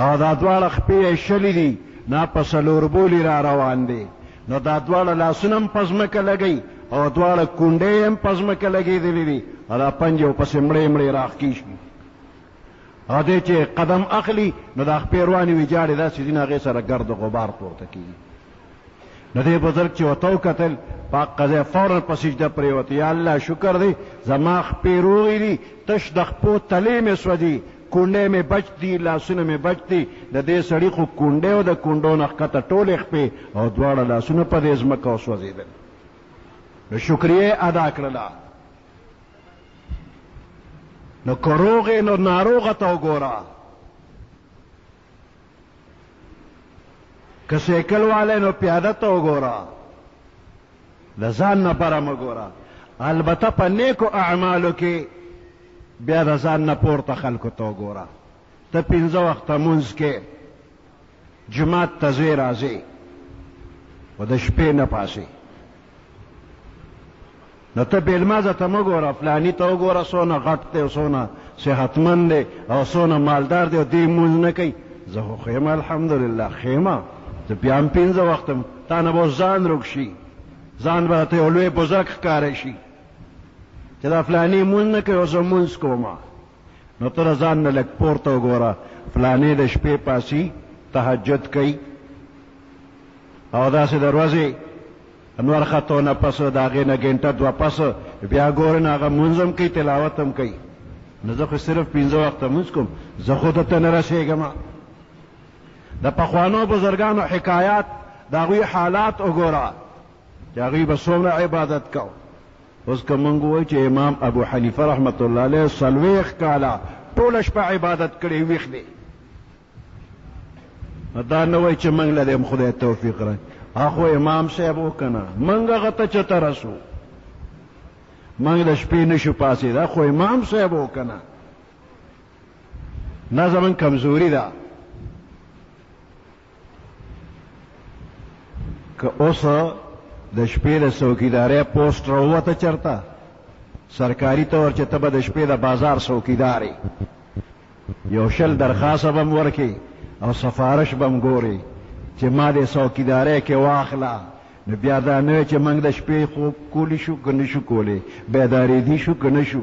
او دا دواړه خپې یې شلې دي نا په څلور بولي را روان دی نو دا دواړه لاسونه هم په ځمکه لګوي او دواړه کونډې هم په ځمکه لګېدلې دي او دا پنجې ورپسې مړې مړې راښکي شي او دی چې قدم اخلي نو دا خپې روانې وي جاړې داسې ځي نو هغې سره ګرد غبار پورته کېږي نو دې بزرګ چې ورته وکتل په حق ځای فوراً په سجده پرېوت یا الله شکر دی زما خپې روغې دي تش د خپو تلې مې سوځي کونډې مې بچ دي لاسونه مې بچ دي د دې سړي خو کونډې او د کونډو نه ښکته ټولې خپې او دواړه لاسونه په دې ځمکه وسوځېدل نو شکریه ادا کړله نو که روغې نو ناروغه ته وګوره که سیکل والی نو پیاده ته وګوره د ځان نه بره مه ګوره البته په نیکو اعمالو کې بیا د ځان نه پورته خلکو ته وګوره ته 5 وخته مونځ کې جماعت ته ځې راځې و د شپې نه پاسې نو ته بېلمازه ته مه ګوره فلاني ته وګوره څونه غټ دی او څونه صحتمند دی او څونه مالدار دی او دې مونځ نه کوي زه خو خیمه الحمدلله خیمه زه بیا هم 5 وخته تا نه به اوس ځان روږ شي ځان به راته یو لوی بزرګ ښکاره شي چې دا فلاني مونځ نه کوي او زه مونځ کوم نو ته د ځان نه لږ پورته وګوره فلاني د شپې پاسي تهجد کوي او داسې د ورځې انور خطو نه پس د هغې نه ګنټه 2 پس بیا ګورې نو هغه مونځ هم کوي تلاوت هم کوي نو زه خو صرف 5 وخته مونځ کوم زه خو ته نه رسېږم د پخوانو بزرګانو حکایات د هغوی حالات وګوره چې هغوی به څومره عبادت کو اوس که مونږ وایو چې امام ابو حنیفه رحمت الله علیه 40 کاله ټوله شپه عبادت کړی ویښ دی، دا نه وایي چې مونږ له دې خدای توفیق راکړي. هغه امام صاحب وکنه مونږ هغه ته چته رسو، مونږ د شپې نشو پاسېدا، خو امام صاحب وکنه. نه زمون کمزوري ده که اوس د شپې د څوکیدارۍ پوسټ راووته چرته سرکاري طور چې ته به د شپې د بازار څوکیدارې، یو شل درخواست به م ورکې او سفارش به م ګورې چې ما دې څوکیدارۍ کې واخله، نو بیا دا نه چې موږ د شپې خوب کولی شو که نه شو کولی، بیدارېدي شو که نه شو.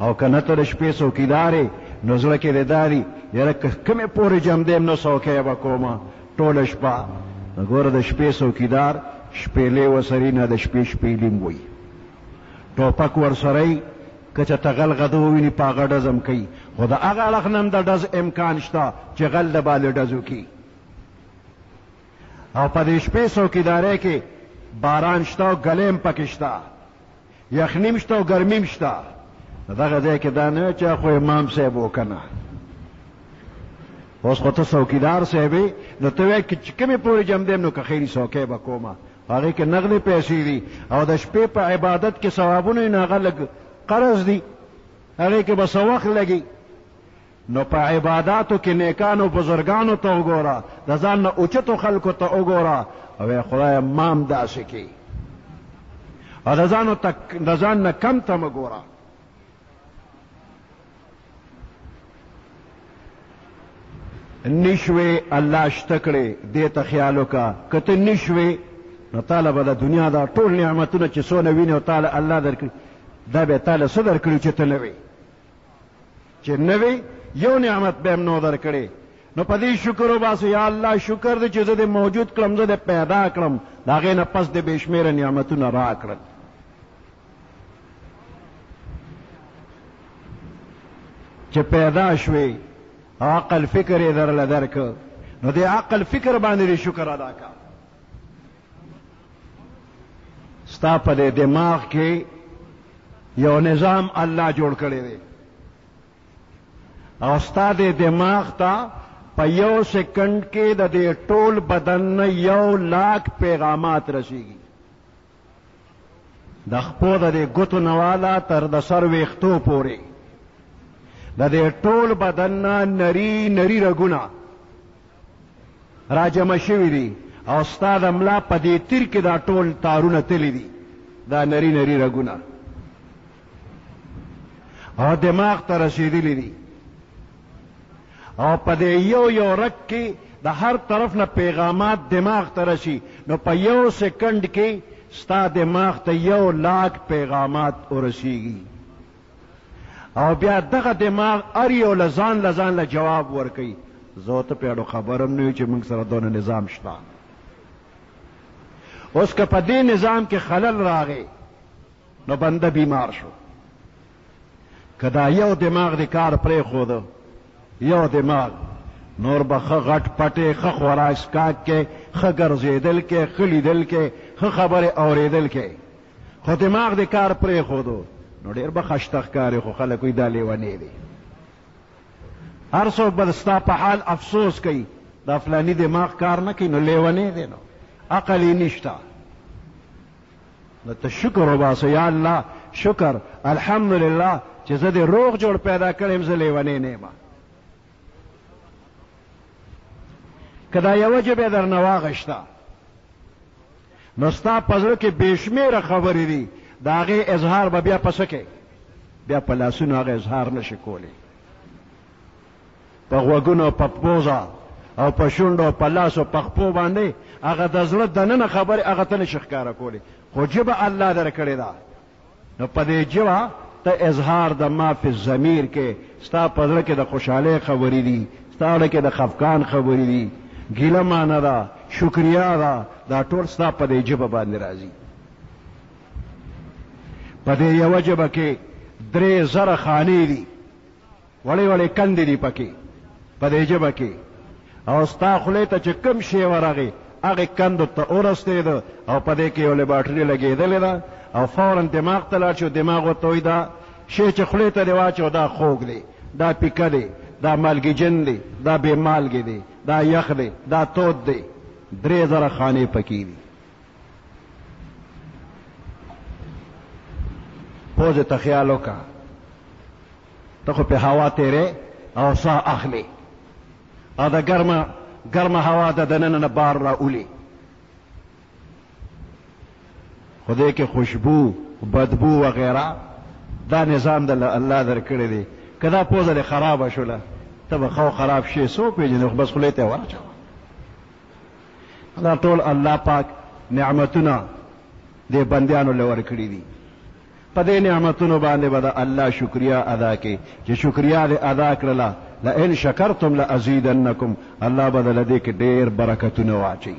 او که نه ته د شپې څوکیدارې نو زړه کې دې دا دي یاره که کومې پورې جمدیم نو څوکی به کومه ټوله شپه. نو ګوره د شپې څوکیدار شپېلې ورسرې نه د شپې شپېلیم وایي، ټوپک ورسره که چېرته غل غده وویني په هغه ډز هم کوي، خو د هغه اړخ نه هم د ډز امکان شته چې غل د باندې ډز وکړي. او په دې شپې څوکیدارۍ کې باران شته او ګلۍ هم پکې شته، یخني هم شته او ګرمي هم شته. دغه ځای کې دا نه چې خو امام صاحب وکنه. اوس خو ته څوکیدار صاحب یې، نو ته وایې چې کومې پورې جمدیم نو که خیري څوکی به کومه، هغې کې نغدې پیسې دي او د شپې په عبادت کې ثوابونه یې نو هغه لږ قرض دي، هغې کې به څه وخت لګي. نو په عباداتو کې نیکانو بزرګانو ته وګوره، د ځان نه اوچتو خلکو ته وګوره او وایه خدایه ما هم داسې کړي، او د ځان نه کم ته مه ګوره. نشوې الله شته کړې دې ته خیال وکړه، که ته نشوې نو تاله به د دنیا دا ټول نعمتونه چې څونه وینې او تاله الله درکړي دا به تاله څه درکړي چې ته نه وې، چې نه وې یو نعمت به هم نو درکړې. نو په دې شکر وباسه، یا الله شکر دې چې زه دې موجود کړم، زه دې پیدا کړم، د هغې نه پس دې بې شمېره نعمتونه راکړل. چې پیدا شوې عقل فکر یې درله درکړ، نو دې عقل فکر باندې دې شکر ادا کړه. ستا په دې دماغ کې یو نظام الله جوړ کړی دی او ستا دې دماغ ته په یو سیکنډ کې د دې ټول بدن نه 1,00,000 پیغامات رسیږي، د خپو د دې ګوتو نه والا تر د سر ویښتو پورې د دې ټول بدن نه نري نري رګونه راجمع شوي دي او ستا د ملا په دې تیر کې دا ټول تارونه تللی دي، دا نري نري رګونه او دماغ ته رسیدلی دي. او په دې یو رګ کې د هر طرف نه پیغامات دماغ ته رسي، نو په یو سیکنډ کې ستا دماغ ته 1,00,000 پیغامات ورسیږي. او بیا دغه دماغ هر یو لزان له جواب ورکوي. زه ته په اړه خبرم نه وي چې موږ سره دونه نظام شته. اوس که په دې نظام کې خلل راغی نو بنده بیمار شو. که دا یو دماغ د کار پرېښوده، یو دماغ نور به ښه غټ پټې، ښه خوراک څښاک کې، ښه ګرځېدل کې، ښه لیدل کې، ښه خبرې اورېدل کې، خو دماغ د کار پرېښودو نو ډېر به خشته ښکاري، خو خلک وایي دا لیونی دی. هر څوک به ستا په حال افسوس کوي، دا فلاني دماغ کار نه کوي نو لیونی دی، نو عقل یې نشته. نو ته شکر وباسه، یا الله شکر الحمدلله چې زه دې روغ جوړ پیدا کړم، زه لیونی نه یم. که دا یوه ژبه درنه واغېشته نو ستا په زړه کې بې شمېره خبرې دي، د هغې اظهار به بیا په څه کې، بیا په لاسونو هغه اظهار نشي کولی، په غوږونو، په پوزه او په شونډو او په لاسو په خپو باندې هغه د زړه دننه خبرې هغه ته نشي ښکاره کولی، خو ژبه الله درکړې ده. نو په دې ژبه ته اظهار د ما فی الضمیر کې ستا په زړه کې د خوشحالۍ خبرې دي، ستا زړه کې د خفګان خبرې دي، ګیله مانه ده، شکریا ده، دا ټول ستا په دې ژبه باندې راځي. په دې یوه ژبه کې 3,000 خانې دي، وړې وړې کندې دي پکې په دې ژبه کې، او ستا خولې ته چې کوم شی ورغی هغې کندو ته ورسېده او په دې کې یو لیباټري لګېدلې ده او فورا دماغ ته لاړ شو، دماغ ورته وایي دا شی چې خولې ته دې واچو دا خوږ دی، دا پیکه دی، دا مالګیجن دی، دا بې مالګې دی، دا یخ دی، دا تود دی. 3000 خانې پکې دي. پوزې ته خیال وکړه، ته خو په هوا تیرې او ساه اخلي، او د ګرمه هوا د دننه نه بار را اولي، خدای کې خوشبو بدبو وغیره دا نظام د الله درکړی دی. که دا پوزه دې خرابه شوله ته به خو خراب شي، څو پېژنې، خو بس خولې ته یې ورچوه. دا ټول الله پاک نعمتونه دې بندیانو له ورکړي دي. په دې نعمتونو باندې به د الله شکریا ادا کړي، چې شکریا دې ادا کړله لئن شکرتم لازیدنکم، الله به دله دې کې ډېر برکتونه واچوي.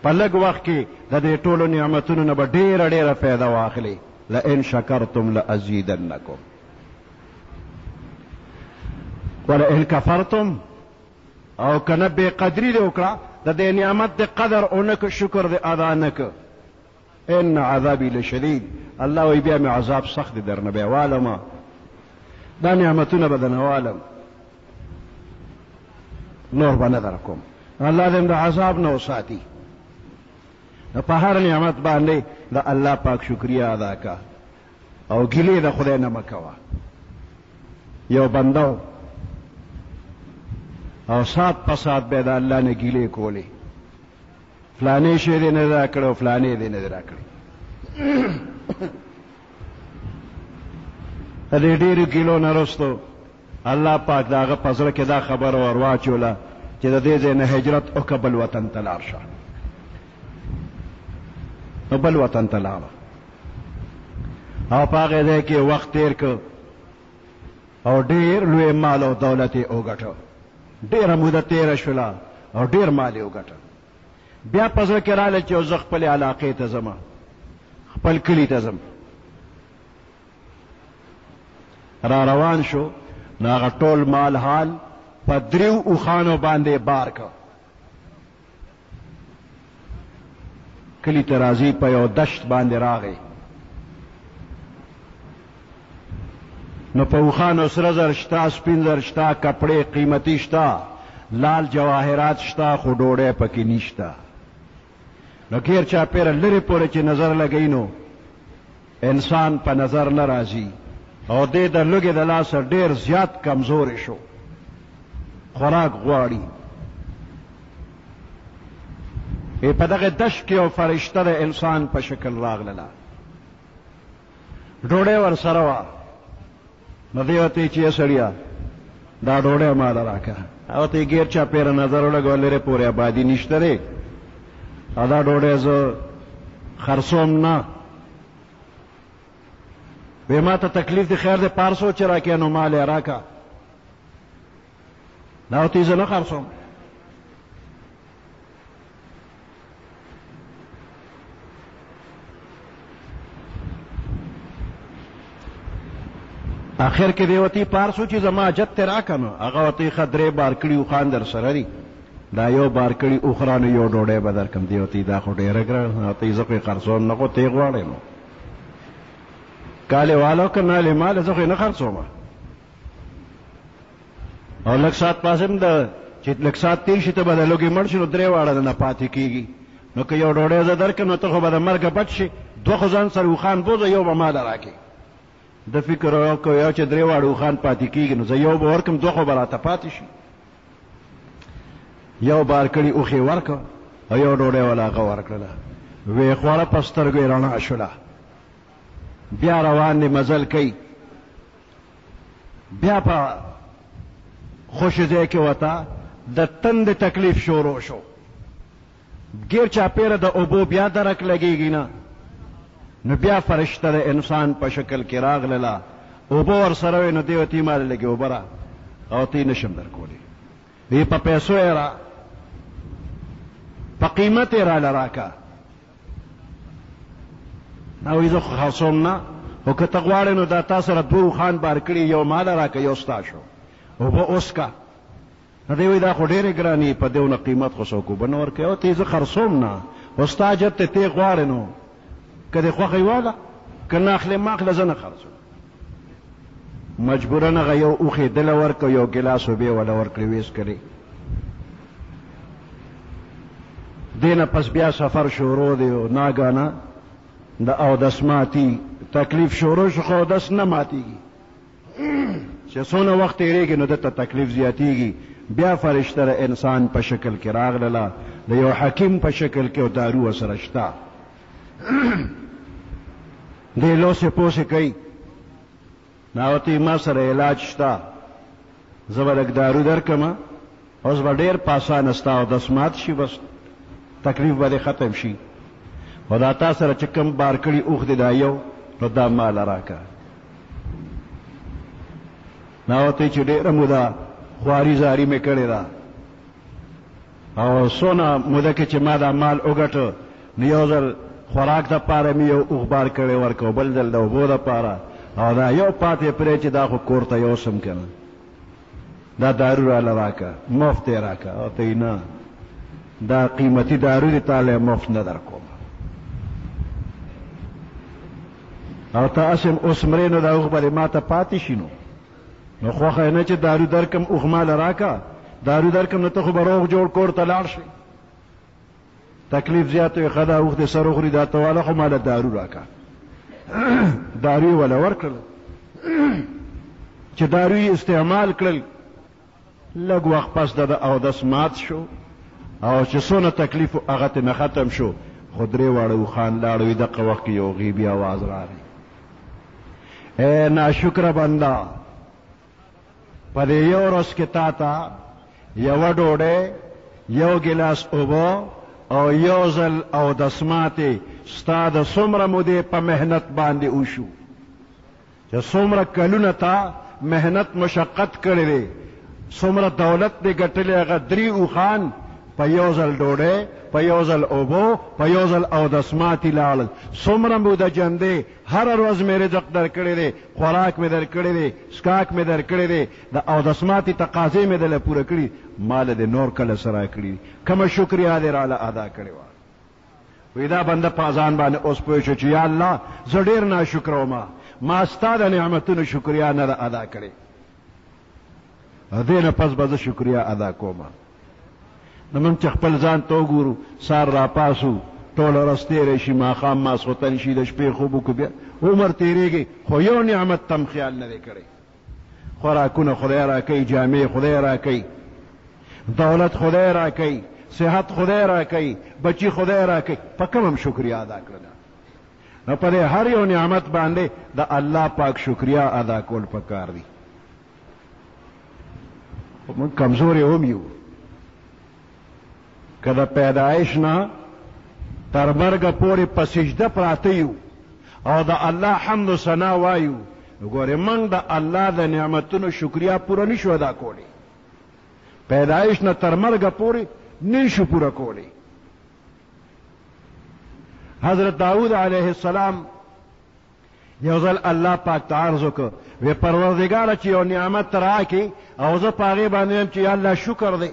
په لږ وخت کې د دې ټولو نعمتونو نه به ډېره فایده واخلي. لئن شکرتم لازیدنکم ولئن کفرتم، او کنه بے قدری دې وکړه، د دې نعمت د قدر اونک شکر دې ادا نک، ان عذابی لشدید، الله وی بیا مې عذاب سخت درنه بیا والما، دا نعمتونه به درنه والم، نور به نه درکوم. الله دې د عذاب نه وساتي. په هر نعمت باندې د الله پاک شکریا ادا کا، او ګیلې د خدای نه مکوه. یو بندو او سات پسات به د الله نه ګیلې کولې، فلانې شی دې نه را کړو، فلانې دې نه را کړې. دې ډېرو ګیلو نه وروستو الله پاک د هغه په زړه کې دا خبره ور واچوله چې د دې ځای نه هجرت وکړه، بل وطن ته لاړ شه. نو بل وطن ته لاړه او په هغې ځای کې وخت تېر کړ او ډېر لوی مال او دولت یې وګټه، ډېره موده تېره شوله او ډېر مال یې وګټه. بیا په زړه کې راغله چې زه خپلې علاقې ته ځم، خپل کلي ته ځم. را روان شو، نو هغه ټول مال حال په 3 اوښانو باندې بار کړ. کلی ته راځي، په یو دشت باندې راغی، نو په اوښانو سره زر شته، سپین زر شته، کپړې قیمتي شته، لال جواهرات شته، خو ډوډۍ پکې نشته. نو غیر چاپېره لرې پورې چې نظر لګوي نو انسان په نظر نه راځي، او دې د لږې د لاسه ډېر زیات کمزورې شو، خوراک غواړي. په دغه دشت کې یو فرشته د انسان په شکل راغله، ډوډۍ ورسره وه. نو دی ورته چې سړیا دا ډوډۍ ما له راکړه، او ته غیر چاپېره نظر ولګوه، لرې پورې آبادي نشته دی، او دا ډوډۍ زه خرڅوم نه. وی ما ته تکلیف دی، خیر دی 500 چې راکې، نو مال یې راکړه. دا ورته زه نه خرڅوم. آخر کې دی وتی 500 چې زما حاجت ته راکنو، هغه وتی خدرې بار کړي او خان در سره دی، دا یو بار کړي او خرانه یو ډوډۍ به درکم. دی وتی دا خو ډېره ګرانه، ته زه خو خرڅوم نه، خو ته غواړې نو کاله والو کنه له مال زه خو نه خرڅوم. او لږ سات پاسم د چې لږ سات تیر شي ته به د لوګي مړ شي، نو 3 واړه نه پاتې کېږي. نو که یو ډوډۍ زه درکم نو ته خو به د مرګه پټ شي، 2 خو ځان سره وخان بوزه، یو به مال راکې. د فکر وکړو یو چې 3 واړه وخان پاتې کېږي، نو زه یو به ورکم، 2 خو به راته پاتې شي. یو بار کړي اوښې ورکړه او یو ډوډۍ ولا هغه ورکړله، وی خوړه په سترګو یې رڼا شوله. بیا روان دی مزل کوي، بیا په خوش ځای کې وته د تند تکلیف شروع شو. غیر چاپېره د اوبو بیا درک لګېږي نه، نو بیا فرشته د انسان په شکل کې راغله، اوبه ورسره وي. نو دی ورته ما لږې اوبه را، او ته یې نشم درکولی. وی په پیسو یې را، په قیمت یې راله راکه. او زه خو خرڅوم نه، خو که ته غواړې نو دا تا سره 2 خان بار کړي، یو ماله راکه، یو ستا شو، اوبه اوس کا. نو دی وایي دا خو ډېرې ګرانې، په دېونه قیمت خو څوک اوبه نه ورکوي. او ته زه خرڅوم نه، خو ستا حاجت ته ته غواړې نو کدی خوخی والا کنا اخلی ماخله زنه خرڅو مجبورن هغه یو اوخې دله ورکو یو ګلاس اوبې وله ورکړې ویس کړې دینه پس بیا سفر شروع دی او ناګانه د اودس ماتي تکلیف شروع شو خو اودس نه ماتیږي چې څونه وخت تېرېږي نو دته تکلیف زیاتیږي بیا فرشته د انسان په شکل کې راغلله د یو حکیم په شکل کې او دارو ورسره شته دی لوسې پوسې کوي ناوتی ما سره علاج شته زه به لږ دارو درکمه اوس به ډېر په اسانه ستا اودس مات شي بس تکلیف به دې ختم شي خو دا تا سره چې کوم بار کړي اوښ دې دا یو نو دا ماله راکړه ناوتی چې ډېره موده خواري زاري مې کړې ده او څونه موده کې چې ما دا مال وګټه نو یو ځل خوراک دپاره مې یو اوښ بار کړی ورکړو بل ځل د اوبو دپاره او دا یو پاتې پرې چې دا خو کور ته یوسم که نه دا دارو راله راکړه مفت یې راکړه او ته نه دا قیمتي دارو دې تاله مفت نه در کوم او ته اسم اوس مرې نو دا اوښ به دې ما ته پاتې شي نو خوښه یې نه چې دارو درکم اوښ ماله راکړه دارو درکم نو ته خو به روغ جوړ کور ته لاړ شي تکلیف زیات وي ښه دا اوښ دې سر وخوري دا ته واله خو ماله دارو راکړه دارو یې وله ورکړل چې دارو یې استعمال کړل لږ وخت پس د اودس مات شو او چې څونه تکلیف هغه ته نه ختم شو خو درې واړه اوښان لاړوي دغه وخت کې یو غیبي اواز راغی اے ناشکره بنده په دې یو ورځ کې تا ته یوه ډوډۍ یو ګیلاس اوبه او یو ځل اودس ماتې ستا د څومره مودې په محنت باندې وشو چې څومره کلونه تا محنت مشقت کړی دی څومره دولت دې ګټلی هغه درې اوښان په یو ځل ډوډۍ په یو ځل اوبو په یو ځل اودس ماتې لاړل څومره موده جندې هره ورځ مې رزق در کړی دی خوراک مې در کړی دی سکاک مې در کړی دی د اودس ماتې تقاضې مې دله پوره کړي ماله دې نور کله سره کړي کومه شکریا دې راله ادا کړې وه وی دا بنده په اذان باندې اوس پوه شو چې یا الله زه ډېر ناشکره وم ما ستا د نعمتونو شکریا نه ده ادا کړې دې نه پس به زه شکریا ادا کوم نو موږ چې خپل ځان ته وګورو سار راپاسو ټوله ورځ تېری شي ماښام ماسخوتن شي د شپې خوب وکړو بیا عمر تېرېږي خو یو نعمت تم خیال نه دی کړی خوراکونه خدای راکوي جامې خدای راکوي دولت خدای راکوي صحت خدای راکوي بچی خدای راکوي په کوم هم شکریا ادا کړله نو په دې هر یو نعمت باندې د الله پاک شکریا ادا کول پکار دي موږ کمزوري هم یو که د پیدایش نه تر مرګه پورې په سجده پراته یو او د الله حمد و ثنا وایو نو ګورې موږ د الله د نعمتونو شکریا پوره نشو ادا کولی پیدایش نه تر مرګه پورې نشو پوره کولی حضرت داود علیه السلام یو ځل الله پاک ته عرض وکړ وی پروردګاره چې یو نعمت راکې او زه په هغې باندې یم چې یا الله شکر دی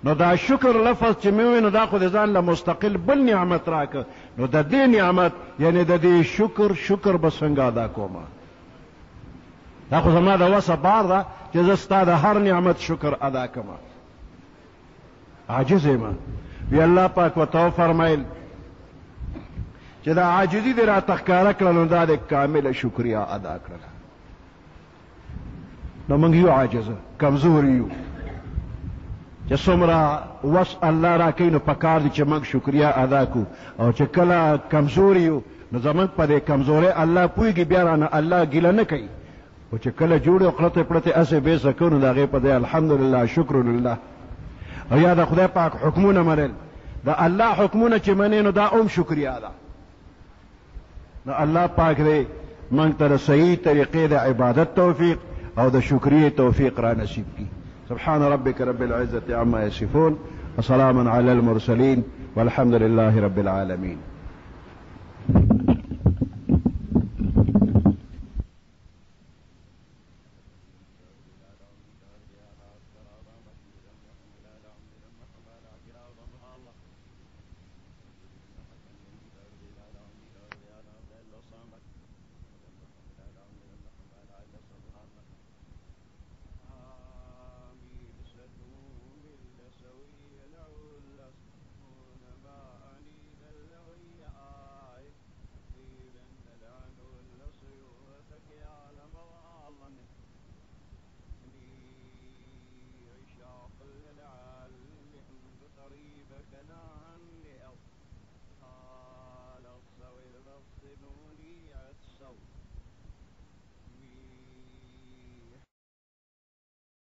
نو دا شکر لفظ چې مې ووی نو دا خو د ځان له مستقل بل نعمت راکه نو د دې نعمت یعنی د دې شکر به څنګه ادا کوم دا خو زما د وسه بار ده چې زه ستا د هر نعمت شکر ادا کوم عاجز یم وی الله پاک ورته وفرمیل چې دا عاجزي دې راته ښکاره کړه نو دا د کامله شکریا ادا کړله نو موږ یو عاجزه کمزور یو چې څومره وس الله راکوي نو پکار دي چې موږ شکریا ادا کړو او چې کله کمزور یو نو زموږ په دې کمزورۍ الله پوهېږي بیا رانه الله ګیله نه کوي او چې کله جوړې او قلطې پړطې هسې بیسه کوو نو د هغې په دی الحمدلله شکر لله او یا د خدای پاک حکمونه منل د الله حکمونه چې منې نو دا هم شکریا ده نو الله پاک دی موږ ته د صحیح طریقې د عبادت توفیق او د شکریې توفیق را نصیب کی سبحان ربك رب العزة عما يصفون وسلام على المرسلين والحمد لله رب العالمين